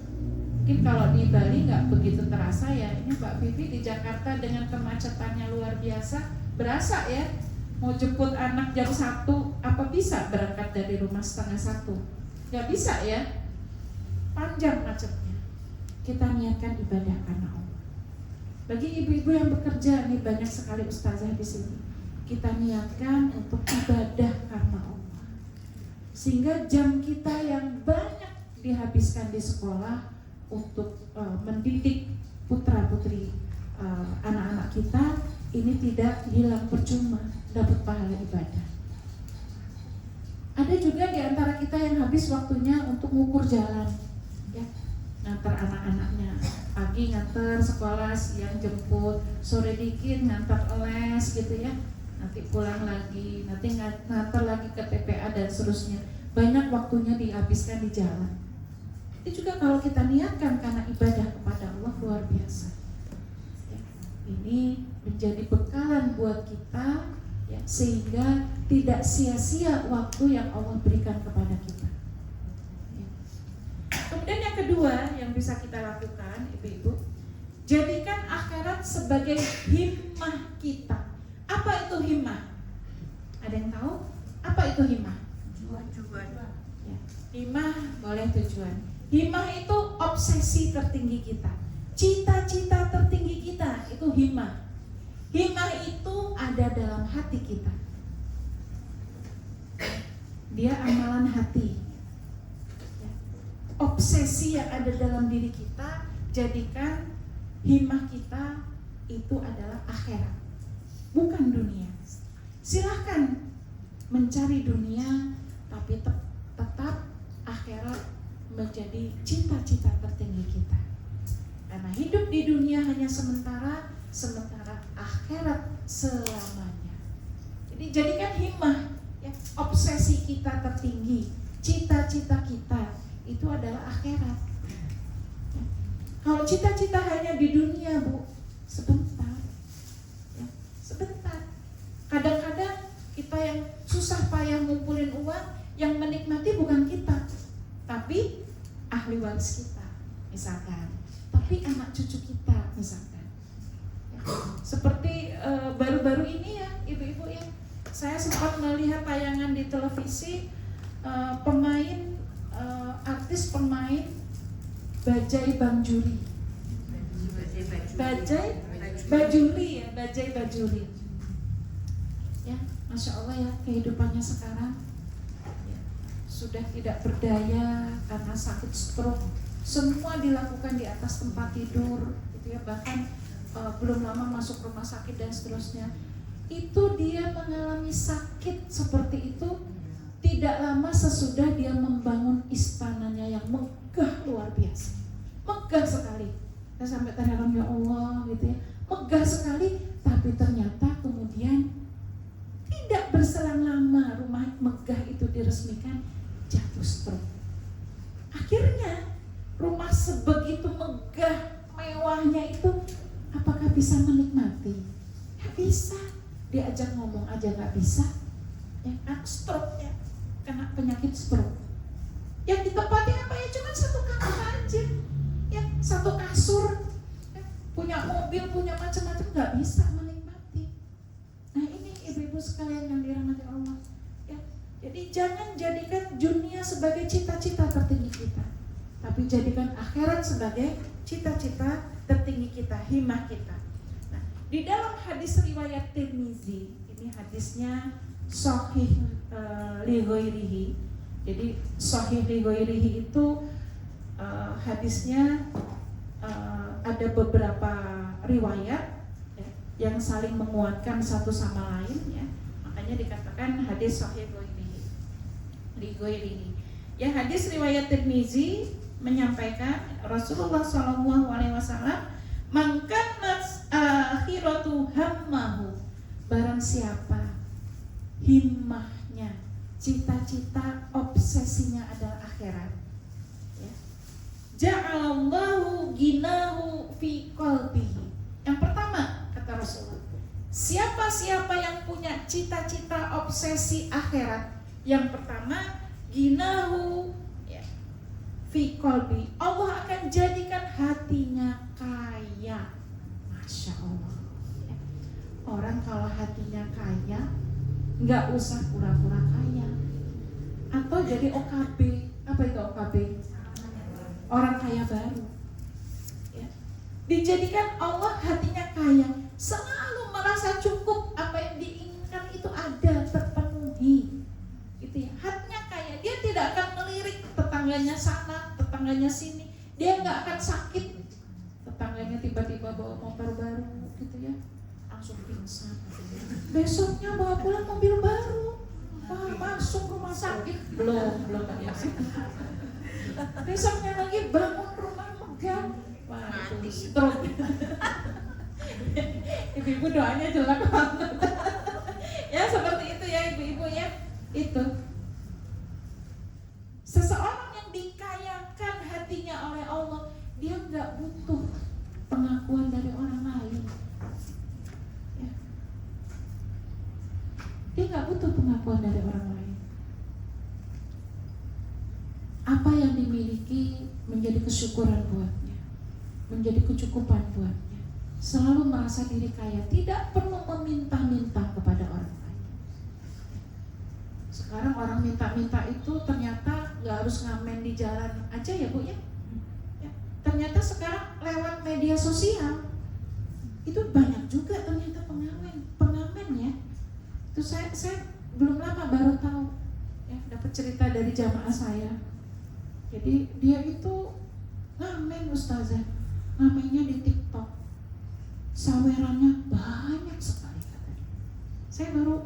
mungkin kalau di Bali nggak begitu terasa ya. Ini Mbak Vivi di Jakarta dengan kemacetannya luar biasa, berasa ya. Mau jemput anak jam 1, apa bisa berangkat dari rumah 12:30? Nggak bisa ya, panjang macetnya. Kita niatkan ibadah karena Allah. Bagi ibu-ibu yang bekerja, nih banyak sekali ustazah di sini. Kita niatkan untuk ibadah karena Allah, sehingga jam kita yang banyak dihabiskan di sekolah untuk mendidik putra-putri anak-anak kita ini tidak hilang percuma, dapat pahala ibadah. Ada juga di antara kita yang habis waktunya untuk ngukur jalan, ya, ngantar anak-anaknya, pagi ngantar sekolah, siang jemput, sore dikit ngantar les gitu ya, nanti pulang lagi, nanti ngantar lagi ke TPA dan seterusnya. Banyak waktunya dihabiskan di jalan. Itu juga kalau kita niatkan karena ibadah kepada Allah luar biasa. Ya, ini menjadi bekalan buat kita, ya, sehingga tidak sia-sia waktu yang Allah berikan kepada kita. Ya. Kemudian yang kedua yang bisa kita lakukan, ibu-ibu, jadikan akhirat sebagai himmah kita. Apa itu himmah? Ada yang tahu? Apa itu himmah? Tujuan. Ya. Himmah boleh tujuan. Himmah itu obsesi tertinggi kita, cita-cita tertinggi kita, itu himmah. Himmah itu ada dalam hati kita. Dia amalan hati. Ya. Obsesi yang ada dalam diri kita, jadikan himmah kita itu adalah akhirat, bukan dunia. Silahkan mencari dunia, tapi tetap akhirat menjadi cita-cita tertinggi kita. Karena hidup di dunia hanya sementara, sementara akhirat selamanya. Jadi jadikan himmah, ya, obsesi kita tertinggi, cita-cita kita itu adalah akhirat. Ya. Kalau cita-cita hanya di dunia, Bu, sebentar, ya, sebentar. Kadang-kadang kita yang susah payah ngumpulin uang, yang menikmati bukan kita, tapi ahli waris kita, misalkan, tapi anak cucu kita, misalkan. Seperti baru-baru ini ya, ibu-ibu ya, saya sempat melihat tayangan di televisi, artis pemain Bajai Bajuri, Bajai Bajuri. Ya, Masya Allah ya, kehidupannya sekarang ya, sudah tidak berdaya karena sakit stroke. Semua dilakukan di atas tempat tidur, gitu ya, bahkan belum lama masuk rumah sakit dan seterusnya. Itu dia mengalami sakit seperti itu tidak lama sesudah dia membangun istananya yang megah luar biasa, megah sekali. Saya sampai terheran, ya Allah, gitu ya, megah sekali. Tapi ternyata kemudian tidak berselang lama rumah megah itu diresmikan, jatuh stroke. Akhirnya rumah sebegitu megah mewahnya itu, apakah bisa menikmati? Gak bisa. Diajak ngomong aja gak bisa. Ya kan, stroke ya, kena penyakit stroke. Yang ditempati apa ya, cuma satu kamar aja, ya, satu kasur, ya, punya mobil, punya macam-macam, gak bisa menikmati. Nah ini ibu-ibu sekalian yang dirahmati Allah, ya. Jadi jangan jadikan dunia sebagai cita-cita tertinggi kita, tapi jadikan akhirat sebagai cita-cita tertinggi kita, himmah kita. Nah, di dalam hadis riwayat Tirmizi, ini hadisnya sahih li ghairihi. Jadi sahih li ghairihi itu hadisnya ada beberapa riwayat ya, yang saling menguatkan satu sama lain ya. Makanya dikatakan hadis sahih li ghairihi. Ya, hadis riwayat Tirmizi menyampaikan Rasulullah SAW, man kanat akhiratu hammahu, barang siapa himmahnya, cita-cita, obsesinya adalah akhirat, ya, ja'alallahu ginahu fi qalbihi. Yang pertama kata Rasulullah, siapa yang punya cita-cita obsesi akhirat, yang pertama ginahu fi qalbi, Allah akan jadikan hatinya kaya. Masya Allah. Orang kalau hatinya kaya, nggak usah pura-pura kaya, atau jadi OKB. Apa itu OKB? Orang kaya baru. Ya. Dijadikan Allah hatinya kaya, selalu merasa cukup, apa yang diinginkan itu ada, terpenuhi. Gitu ya. Hatinya kaya, dia tidak akan melirik tetangganya sana, tetangganya sini, dia nggak akan sakit. Tetangganya tiba-tiba bawa motor baru, gitu ya, langsung pingsan. Besoknya bawa pulang mobil baru, masuk rumah sakit, belum ada. Besoknya lagi bangun rumah megah, Mati. stroke. Ibu-ibu doanya jelek banget. Ya seperti itu ya ibu-ibu ya. Itu seseorang yang dikayakan hatinya oleh Allah, dia nggak butuh pengakuan dari orang lain. Ya. Dia nggak butuh pengakuan dari orang lain. Apa yang dimiliki menjadi kesyukuran buatnya, menjadi kecukupan buatnya. Selalu merasa diri kaya, tidak perlu meminta-minta kepada orang lain. Sekarang orang minta-minta itu ternyata nggak harus ngamen di jalan aja ya Bu ya. Ternyata sekarang lewat media sosial itu banyak juga ternyata pengamen ya. Itu saya belum lama baru tahu ya, dapat cerita dari jamaah saya. Jadi dia itu ngamen ustazah, ngamennya di TikTok, sawerannya banyak sekali katanya. Saya baru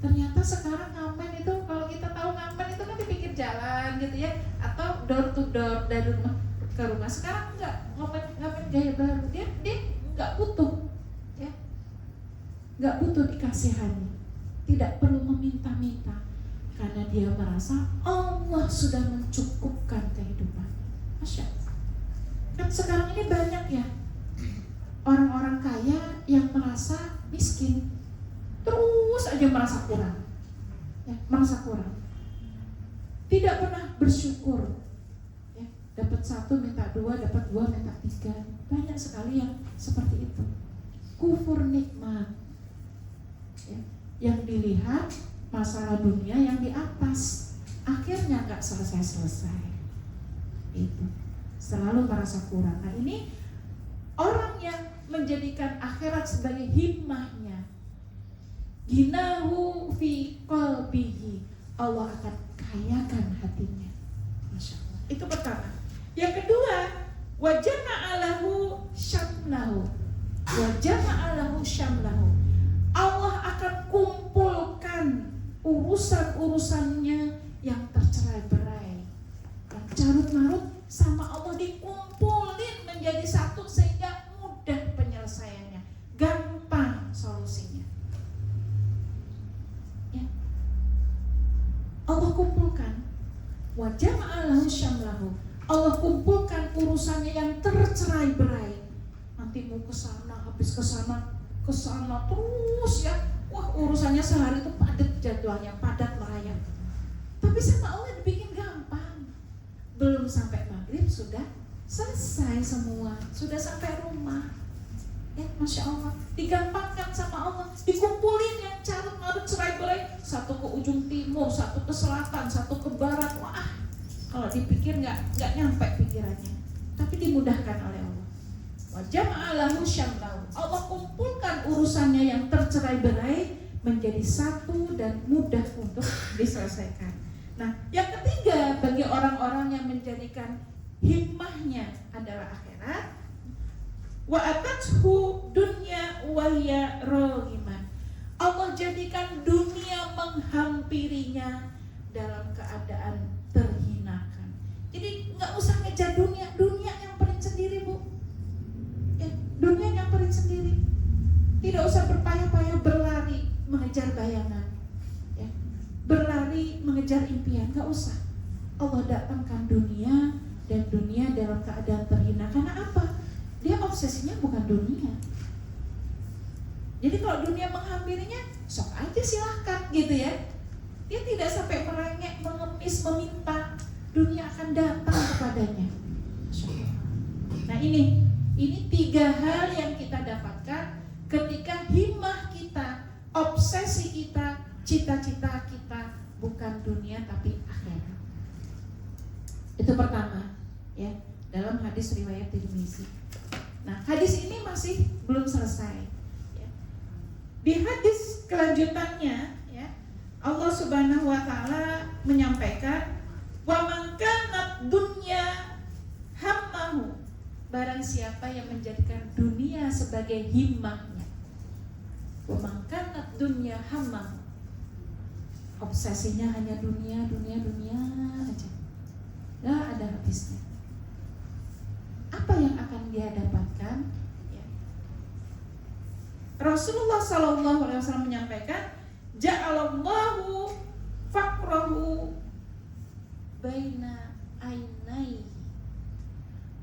ternyata sekarang ngamen itu, kalau kita tahu ngamen itu kan di pinggir jalan gitu ya, atau door to door dari rumah ke rumah. Sekarang enggak, ngamen gaya baru. Dia enggak butuh ya, enggak butuh dikasihani, tidak perlu meminta-minta, karena dia merasa Allah sudah mencukupkan kehidupan. Masya Allah. Kan sekarang ini banyak ya orang-orang kaya yang merasa miskin, terus aja merasa kurang ya, merasa kurang, tidak pernah bersyukur ya. Dapat satu minta dua, dapat dua minta tiga. Banyak sekali yang seperti itu. Kufur nikmat ya. Yang dilihat masalah dunia yang di atas, akhirnya nggak selesai. Itu selalu merasa kurang. Nah ini orang yang menjadikan akhirat sebagai himmahnya, ginahu fi qalbihi, Allah akan kayakan hatinya. Masya Allah. Itu pertama. Yang kedua, wa jama'alahu syamlahu, wa jama'alahu syamlahu, Allah akan kumpulkan urusan-urusannya yang tercerai-berai, yang carut-marut, sama Allah dikumpulin menjadi satu sehingga mudah penyelesaiannya, gampang solusinya. Ya. Allah kumpulkan, wa jama'alahu syamlahu, Allah kumpulkan urusannya yang tercerai-berai. Nanti mau ke sana, habis ke sana terus ya. Wah, urusannya sehari itu padat jadwalnya, padat merayap. Tapi sama Allah dibikin gampang. Belum sampai maghrib sudah selesai semua, sudah sampai rumah. Ya, Masya Allah, digampangkan sama Allah, dikumpulin yang carut marut cerai-berai, satu ke ujung timur, satu ke selatan, satu ke barat. Wah, kalau dipikir nggak nyampe pikirannya, tapi dimudahkan oleh Allah. Wa jama'alahu syamlahu, Allah kumpulkan urusannya yang tercerai-berai menjadi satu dan mudah untuk diselesaikan. Nah, yang ketiga bagi orang-orang yang menjadikan himmahnya adalah akhirat, wa atathu dunya wa hiya raghimah, Allah jadikan dunia menghampirinya dalam keadaan terhinakan. Jadi nggak usah ngejar dunia nyamperin sendiri Bu. Ya, dunia nyamperin sendiri. Tidak usah berpayah-payah berlari mengejar bayangan, ya, berlari mengejar impian, nggak usah. Allah datangkan dunia, dan dunia dalam keadaan terhina. Karena apa? Dia obsesinya bukan dunia. Jadi kalau dunia menghampirinya, sok aja silahkan gitu ya. Dia tidak sampai merengek, mengemis, meminta. Dunia akan datang kepadanya. Nah ini 3 hal yang kita dapatkan ketika himmah kita, obsesi kita, cita-cita kita bukan dunia tapi akhirat. Itu pertama ya, dalam hadis riwayat Tirmizi. Nah, hadis ini masih belum selesai ya. Di hadis kelanjutannya ya, Allah Subhanahu wa taala menyampaikan, wa man kanat dunya hammahu, barang siapa yang menjadikan dunia sebagai himmahnya. Wa man kanat dunya hammahu obsesinya hanya dunia aja, gak ada habisnya. Apa yang akan dia dapatkan? Ya. Rasulullah SAW menyampaikan, ja'alallahu faqrahu baina ainai.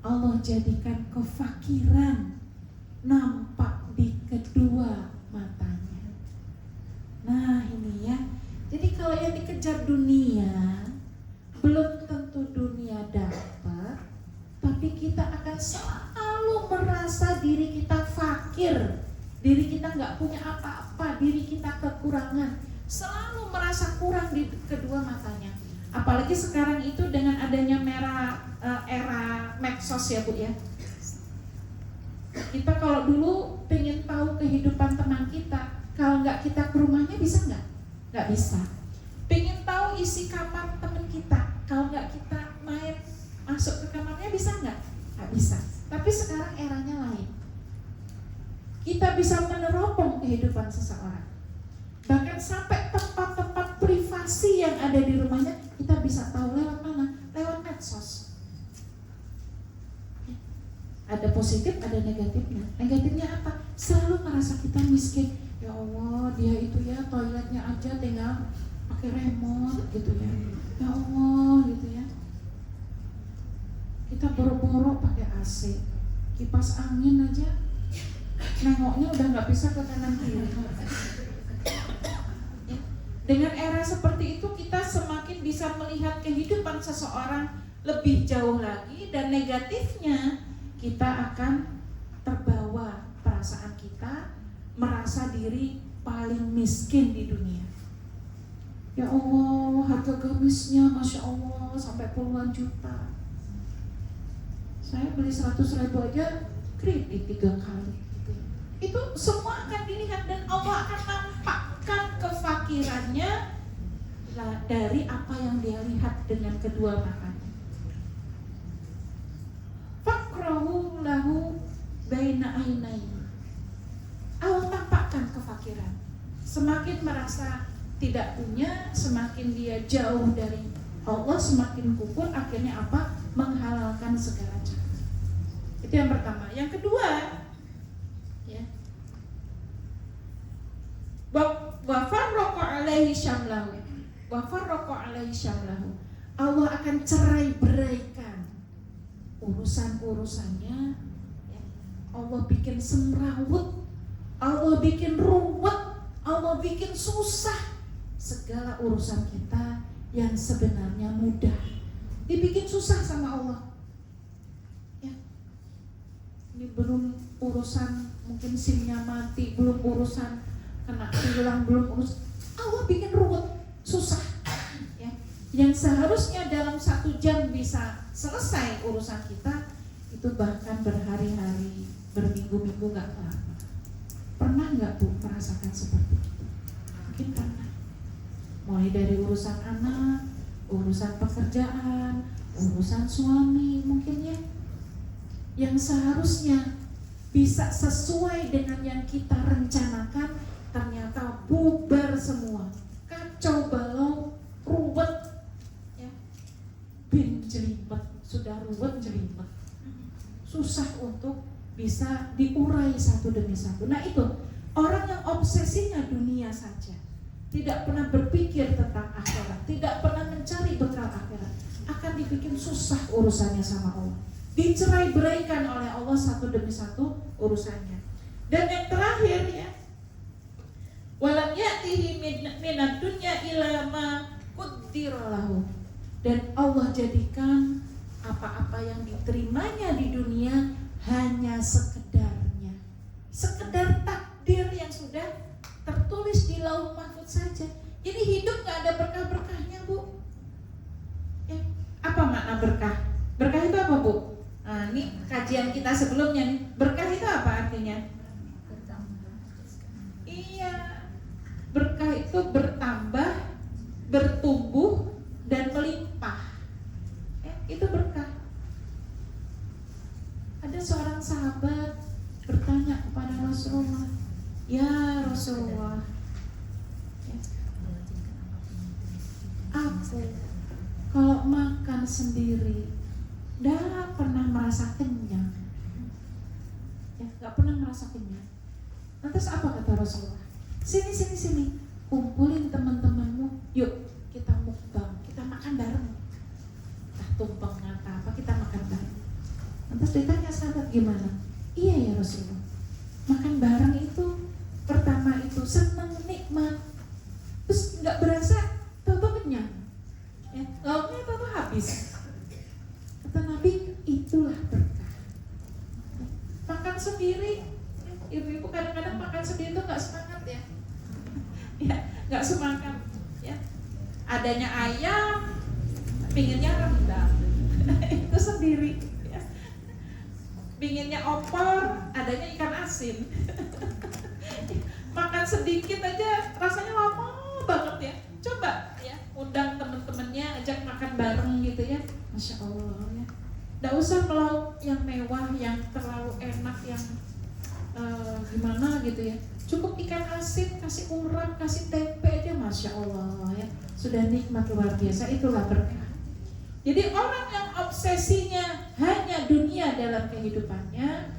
Allah jadikan kefakiran nampak di kedua matanya. Nah ini ya. Jadi kalau yang dikejar dunia, belum tentu dunia dapat, tapi kita akan selalu merasa diri kita fakir, diri kita nggak punya apa-apa, diri kita kekurangan, selalu merasa kurang di kedua matanya. Apalagi sekarang itu dengan adanya era medsos ya Bu ya. Kita kalau dulu pengen tahu kehidupan teman kita, kalau nggak kita ke rumahnya bisa nggak? Nggak bisa. Pengen tahu isi kamar teman kita, kalau nggak kita main masuk ke kamarnya bisa nggak? Nggak bisa. Tapi sekarang eranya lain. Kita bisa meneropong kehidupan seseorang. Bahkan sampai tempat-tempat privasi yang ada di rumahnya kita bisa tahu lewat mana? Lewat medsos. Ada positif, ada negatifnya. Negatifnya apa? Selalu merasa kita miskin. Ya Allah, dia itu ya toiletnya aja tinggal pakai remote gitu ya. Ya Allah gitu ya. Kita boro-boro pakai AC, kipas angin aja nengoknya udah nggak bisa ke kanan kiri. Dengan era seperti itu kita semakin bisa melihat kehidupan seseorang lebih jauh lagi, dan negatifnya kita akan terbawa perasaan kita merasa diri paling miskin di dunia. Ya Allah, harga gamisnya Masya Allah sampai puluhan juta. Saya beli 100.000 aja kredit 3 kali. Itu semua akan dilihat dan Allah akan nampakkan kefakirannya dari apa yang dia lihat dengan kedua matanya. Fakrahu lahu baina ainai. Allah tampakkan kefakiran. Semakin merasa tidak punya, semakin dia jauh dari Allah, semakin kufur, akhirnya apa? Menghalalkan segala cara. Itu yang pertama. Yang kedua, ya. Wa farraqa alaihi syamlahu. Wa farraqa alaihi syamlahu. Allah akan cerai-beraikan urusan-urusannya, ya. Allah bikin semrawut, Allah bikin ruwet, Allah bikin susah segala urusan kita yang sebenarnya mudah, dibikin susah sama Allah. Ya. Ini belum urusan mungkin SIM-nya mati, belum urusan kena hilang, belum urusan, Allah bikin ruwet, susah. Ya. Yang seharusnya dalam 1 jam bisa selesai urusan kita, itu bahkan berhari-hari, berminggu-minggu nggak kelar. Pernah nggak Bu merasakan seperti itu? Mungkin pernah. Mulai dari urusan anak, urusan pekerjaan, urusan suami, mungkin ya. Yang seharusnya bisa sesuai dengan yang kita rencanakan, ternyata bubar semua, kacau balau, ruwet, ya. Bin jelimet, sudah ruwet jelimet, susah untuk bisa diurai satu demi satu. Nah itu orang yang obsesinya dunia saja, tidak pernah berpikir tentang akhirat, tidak pernah mencari bekal akhirat, akan dibikin susah urusannya sama Allah, dicerai-beraikan oleh Allah satu demi satu urusannya. Dan yang terakhir ya, walam ya'tihi minad dunya ila ma qaddara lahu. Dan Allah jadikan apa-apa yang diterimanya di dunia hanya sekedarnya, sekedar takdir yang sudah tertulis di lauh mahfuz saja. Jadi hidup nggak ada berkah-berkahnya Bu. Ya. Apa makna berkah? Berkah itu apa Bu? Nah, ini kajian kita sebelumnya nih. Berkah itu apa artinya? Iya, berkah itu bertambah, bertumbuh, dan melimpah. Ya, itu berkah. Ada seorang sahabat bertanya kepada Rasulullah, ya Rasulullah, ya, aku kalau makan sendiri nggak pernah merasa kenyang, ya nggak pernah merasa kenyang. Lantas apa kata Rasulullah? Sini, kumpulin teman-temanmu, yuk kita mukbang, kita makan bareng. Entah tumpeng apa kita makan bareng. Lantas ditanya sahabat gimana? Iya ya Rasulullah, makan bareng itu pertama itu senang, nikmat, terus nggak berasa tahu-tahu kenyang, ya lauknya tahu-tahu habis. Kata Nabi, itulah berkah. Makan sendiri, ibu-ibu kadang-kadang makan sendiri itu nggak semangat ya, ya nggak semangat ya. Adanya ayam, pinginnya rendang, itu sendiri. Ya. Pinginnya opor, adanya ikan asin. Makan sedikit aja rasanya lama banget ya. Coba ya, undang temen-temennya, ajak makan bareng gitu ya. Masya Allah ya. Nggak usah melauk yang mewah, yang terlalu enak, yang gimana gitu ya. Cukup ikan asin, kasih urap, kasih tempe aja, Masya Allah ya. Sudah nikmat luar biasa, itulah berkah. Jadi orang yang obsesinya hanya dunia dalam kehidupannya,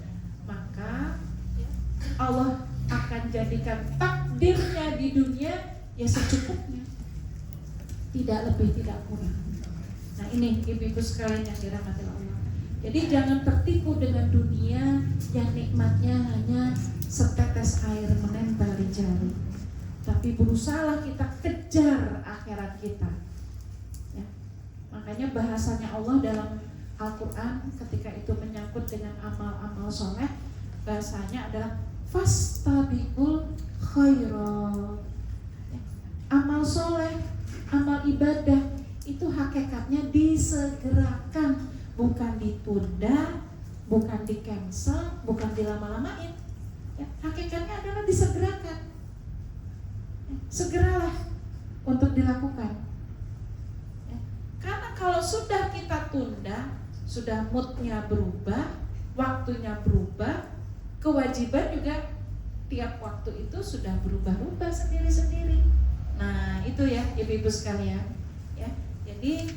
maka ya, Allah akan jadikan takdirnya di dunia ya secukupnya, tidak lebih tidak kurang. Nah ini ibu-ibu sekalian yang dirahmati Allah. Jadi jangan tertipu dengan dunia yang nikmatnya hanya setetes air menempel di jari, tapi berusahalah kita kejar akhirat kita. Ya. Makanya bahasanya Allah dalam Al-Quran ketika itu menyangkut dengan amal-amal soleh, bahasanya adalah fastabiqul khairat. Ya. Amal soleh, amal ibadah itu hakikatnya disegerakan, bukan ditunda, bukan di cancel, bukan dilama-lamain. Ya, hakikatnya adalah disegerakan. Ya, segeralah untuk dilakukan. Ya, karena kalau sudah kita tunda, sudah moodnya berubah, waktunya berubah, kewajiban juga tiap waktu itu sudah berubah-ubah sendiri-sendiri. Nah itu ya ibu-ibu sekalian. Ya, jadi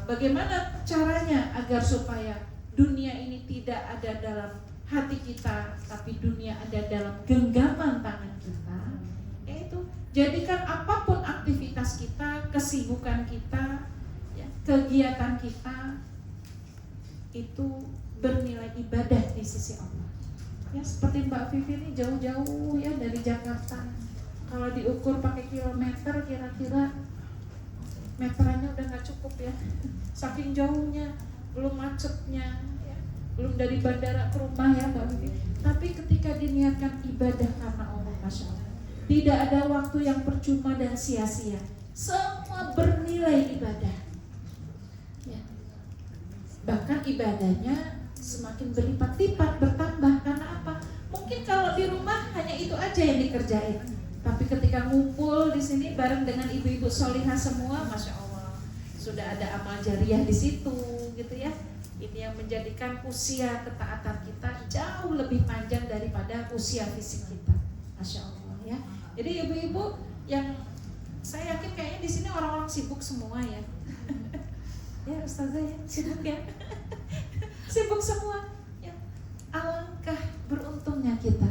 bagaimana caranya agar supaya dunia ini tidak ada dalam hati kita, tapi dunia ada dalam genggaman tangan kita? Yaitu jadikan apapun aktivitas kita, kesibukan kita, ya, kegiatan kita itu bernilai ibadah di sisi Allah. Ya seperti Mbak Vivi ini jauh-jauh ya dari Jakarta. Kalau diukur pakai kilometer kira-kira meterannya udah nggak cukup ya, saking jauhnya, belum macetnya, ya. Belum dari bandara ke rumah ya Mbak Vivi. Tapi ketika diniatkan ibadah karena Allah, Masya Allah, tidak ada waktu yang percuma dan sia-sia. Semua bernilai ibadah. Ya. Bahkan ibadahnya semakin berlipat-lipat, bertambah. Karena apa? Mungkin kalau di rumah hanya itu aja yang dikerjain, tapi ketika ngumpul di sini bareng dengan ibu-ibu solihah semua, Masya Allah, sudah ada amal jariah di situ, gitu ya. Ini yang menjadikan usia ketaatan kita jauh lebih panjang daripada usia fisik kita, Masya Allah ya. Jadi ibu-ibu yang saya yakin kayaknya di sini orang-orang sibuk semua ya. Ya Ustazah ya, sibuk ya. Sibuk semua ya. Alangkah beruntungnya kita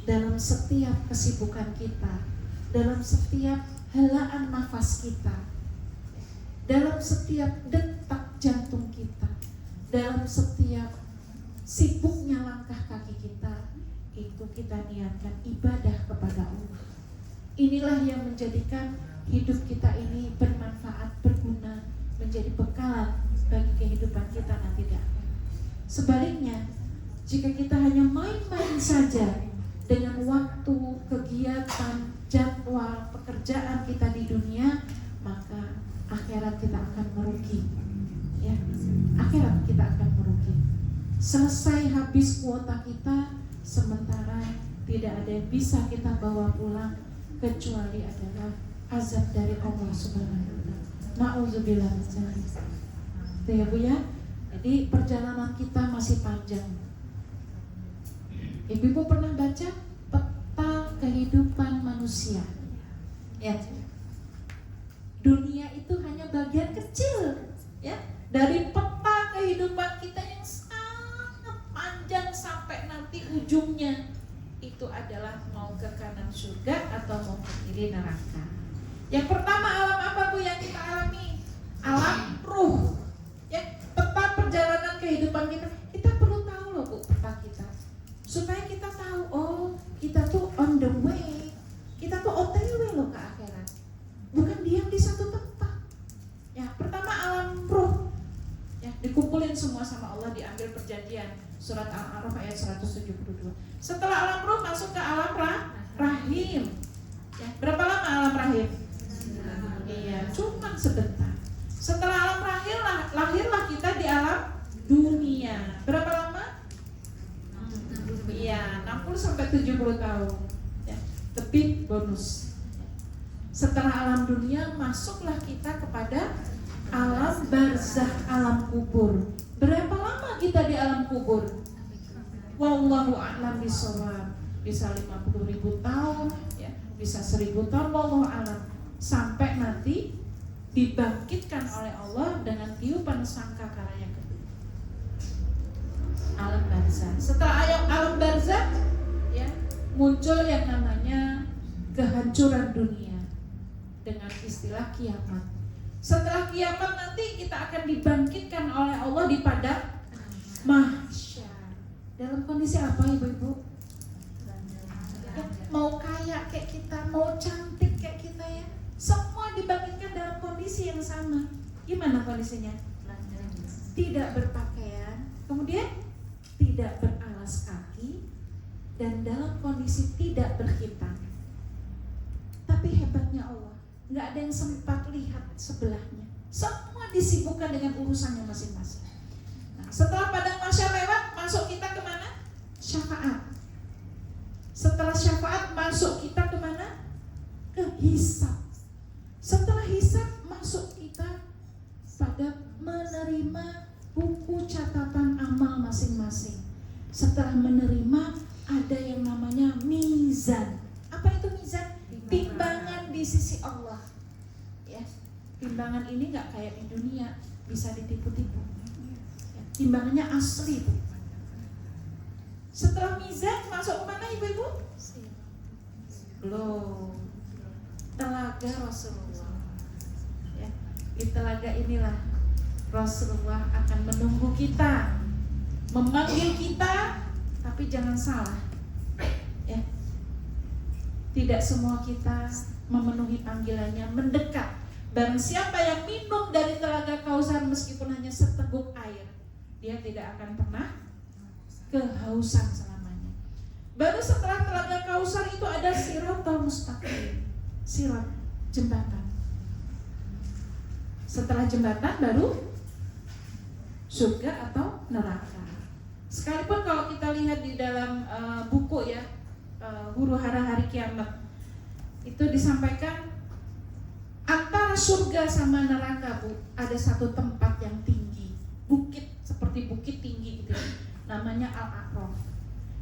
dalam setiap kesibukan kita, dalam setiap helaan nafas kita, dalam setiap detak jantung kita, dalam setiap sibuknya langkah kaki kita, itu kita niatkan ibadah kepada Allah. Inilah yang menjadikan hidup kita ini bermanfaat, berguna, menjadi bekal bagi kehidupan kita nanti di akhirat. Sebaliknya, jika kita hanya main-main saja dengan waktu, kegiatan, jadwal, pekerjaan kita di dunia, maka akhirat kita akan merugi. Ya, akhirat kita akan merugi. Selesai habis kuota kita, sementara tidak ada yang bisa kita bawa pulang kecuali adalah azab dari Allah Subhanahu wa taala. Nauzubillah min dzalik. Itu ya Bu ya. Jadi perjalanan kita masih panjang. Ibu-ibu pernah baca peta kehidupan manusia? Ya. dunia itu hanya bagian kecil ya dari peta kehidupan kita yang sangat panjang sampai nanti ujungnya itu adalah mau ke kanan surga atau mau ke kiri neraka. Yang pertama, alam apa Bu yang kita alami? Alam ruh. Ya, peta perjalanan kehidupan kita. Kita perlu tahu loh Bu peta kita. Supaya kita tahu, oh kita tuh on the way. Kita tuh OTW loh ke akhirat. Bukan diam di satu tempat. Ya, pertama alam ruh. Ya, dikumpulin semua sama Allah, diambil perjanjian. Surat Al-A'raf ayat 172. Setelah alam ruh masuk ke alam rahim. Ya, berapa lama alam rahim? Iya, cuma sebentar. Setelah alam rahim lahirlah kita di alam dunia. Berapa lama? Iya, 60 sampai 70 tahun. Ya, lebih bonus. Setelah alam dunia masuklah kita kepada alam barzakh, alam kubur. Berapa lama kita di alam kubur? Wallahu a'lam bishawab. Bisa 50.000 tahun, ya, bisa 1.000 tahun, wallahu a'lam. Sampai nanti dibangkitkan oleh Allah dengan tiupan sangkakala yang kedua. Alam barzakh. Setelah alam barzakh, ya, muncul yang namanya kehancuran dunia dengan istilah kiamat. Setelah kiamat nanti kita akan dibangkitkan oleh Allah di padang mahsyar. Dalam kondisi apa Ibu-ibu? Ya, mau kaya kayak kita, mau cantik kayak kita ya, semua dibangkitkan dalam kondisi yang sama. Gimana kondisinya? Tidak berpakaian, kemudian tidak beralas kaki, dan dalam kondisi tidak berhitam. Tapi hebatnya Allah, nggak ada yang sempat lihat sebelahnya. Semua disibukkan dengan urusannya masing-masing. Nah, setelah padang mahsyar lewat, masuk kita kemana? Syafaat. Setelah syafaat masuk kita kemana? Ke hisab. Setelah hisab masuk kita pada menerima buku catatan amal masing-masing. Setelah menerima ada yang namanya mizan. Apa itu mizan? Timbangan di sisi Allah. Ya, timbangan ini nggak kayak di dunia bisa ditipu-tipu. Ya, timbangannya asli Bu. Setelah mizan masuk kemana Ibu-ibu? Belum. Telaga Rasulullah. Ya, di telaga inilah Rasulullah akan menunggu kita, memanggil kita, tapi jangan salah. Ya. Tidak semua kita memenuhi panggilannya, mendekat. Barang siapa yang minum dari telaga Kausar meskipun hanya seteguk air, dia tidak akan pernah kehausan selamanya. Baru setelah telaga Kausar itu ada Siratal Mustaqim, sirat, jembatan. Setelah jembatan baru surga atau neraka. Sekalipun kalau kita lihat di dalam buku ya, huru-hara hari kiamat, itu disampaikan antara surga sama neraka Bu, ada satu tempat yang tinggi, bukit seperti bukit tinggi gitu, namanya Al-A'raf.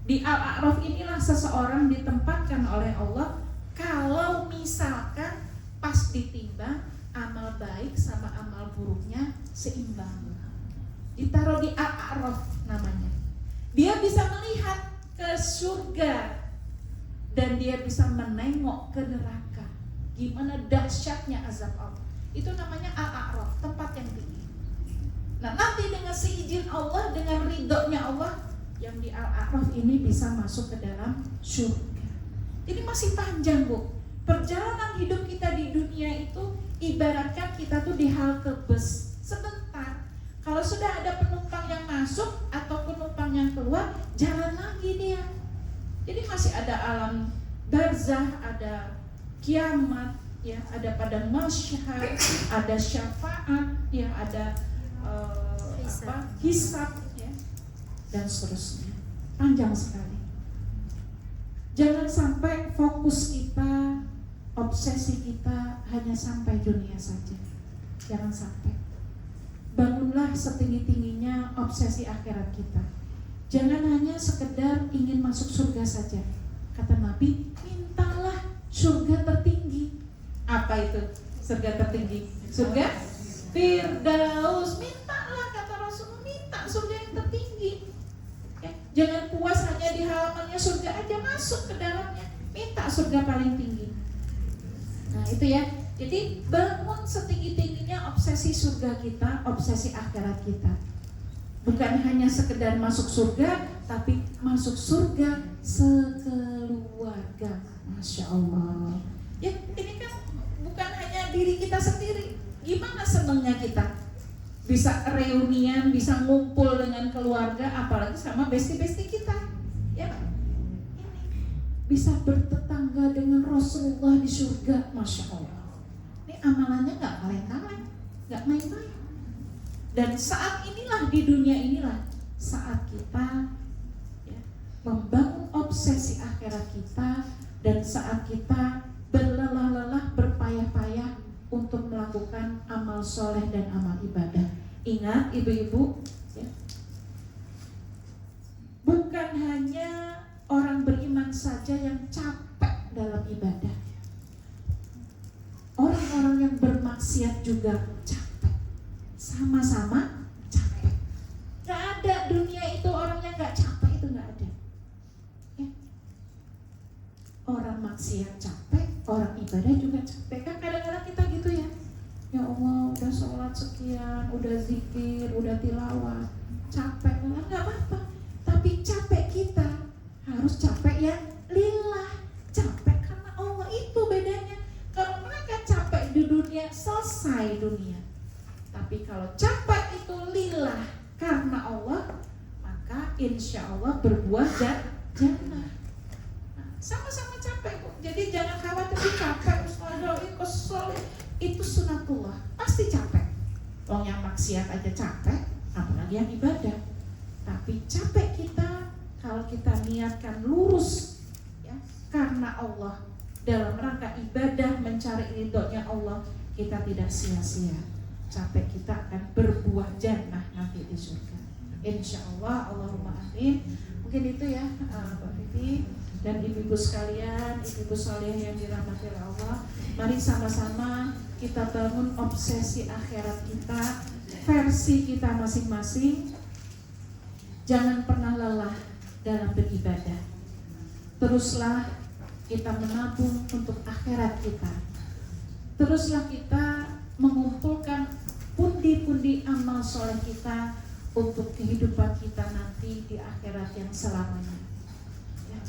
Di Al-A'raf inilah seseorang ditempatkan oleh Allah kalau misalkan pas ditimbang amal baik sama amal buruknya seimbang. Ditaruh di Al-A'raf namanya. Dia bisa melihat ke surga dan dia bisa menengok ke neraka. Gimana dahsyatnya azab Allah. Itu namanya Al-A'raf, tempat yang tinggi. Nah, nanti dengan seizin Allah, dengan ridhonya Allah, yang di Al-A'raf ini bisa masuk ke dalam surga. Ini masih panjang Bu. Perjalanan hidup kita di dunia itu ibaratkan kita tuh di halte bus. Sebentar, kalau sudah ada penumpang yang masuk atau penumpang yang keluar, jalan lagi dia. Jadi masih ada alam barzakh, ada kiamat, ya, ada padang mahsyar, ada syafaat, ya, ada hisab, ya, dan seterusnya. Panjang sekali. Jangan sampai fokus kita, obsesi kita hanya sampai dunia saja. Jangan sampai. Bangunlah setinggi-tingginya obsesi akhirat kita. Jangan hanya sekedar ingin masuk surga saja. Kata Nabi, mintalah surga tertinggi. Apa itu? Surga tertinggi. Surga Firdaus. Mintalah, kata Rasul, minta surga yang tertinggi. Ya, jangan puas hanya di halamannya surga aja, masuk ke dalamnya. Minta surga paling tinggi. Nah itu ya. Jadi bangun setinggi-tingginya obsesi surga kita, obsesi akhirat kita. Bukan hanya sekedar masuk surga, tapi masuk surga sekeluarga. Masya Allah. Ya ini kan bukan hanya diri kita sendiri. Gimana senangnya kita bisa reunian, bisa ngumpul dengan keluarga, apalagi sama bestie-bestie kita. Ya, ini bisa bertetangga dengan Rasulullah di surga. Masya Allah. Ini amalannya nggak kaleng-kaleng, nggak main-main. Dan saat inilah, di dunia inilah saat kita ya, membangun obsesi akhirat kita, dan saat kita berlelah-lelah, berpayah-payah untuk melakukan amal soleh dan amal ibadah. Ingat ibu-ibu ya, bukan hanya orang beriman saja yang capek dalam ibadah. Orang-orang yang bermaksiat juga capek, sama-sama capek. Gak ada dunia itu orang yang gak capek, itu gak ada ya. Orang maksiat capek, orang ibadah juga capek. Kan kadang-kadang kita gitu ya, ya Allah udah sholat sekian, udah zikir, udah tilawah, capek, gak apa-apa. Tapi capek kita harus capek ya lillah, capek karena Allah, itu bedanya. Kalau mereka capek di dunia, selesai dunia. Tapi kalau capek itu lillah karena Allah, maka insya Allah berbuah jannah. Nah, sama-sama capek kok. Jadi jangan khawatir capek, kesel. Itu sunatullah, pasti capek. Wong yang maksiat aja capek, apalagi yang ibadah. Tapi capek kita kalau kita niatkan lurus ya, karena Allah, dalam rangka ibadah mencari ridhonya Allah, kita tidak sia-sia. Capek kita akan berbuah jannah nanti di surga. Insya Allah, Allahumma amin. Mungkin itu ya Mbak Vivi dan ibu-ibu sekalian, ibu-ibu saleh yang dirahmati oleh Allah. Mari sama-sama kita bangun obsesi akhirat kita, versi kita masing-masing. Jangan pernah lelah dalam beribadah. Teruslah kita menabung untuk akhirat kita. Teruslah kita mengumpulkan pundi-pundi amal soleh kita untuk kehidupan kita nanti di akhirat yang selamanya. Ya.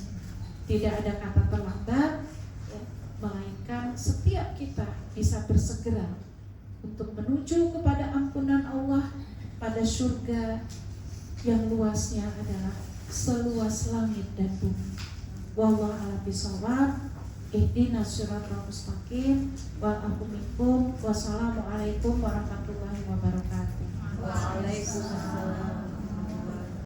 Tidak ada kata terlambat, ya, melainkan setiap kita bisa bersegera untuk menuju kepada ampunan Allah pada surga yang luasnya adalah seluas langit dan bumi. Wallahu a'lam bishawab. Ihdinas siratal mustaqim wal afu minkum. Wassalamualaikum warahmatullahi wabarakatuh. Waalaikumsalam.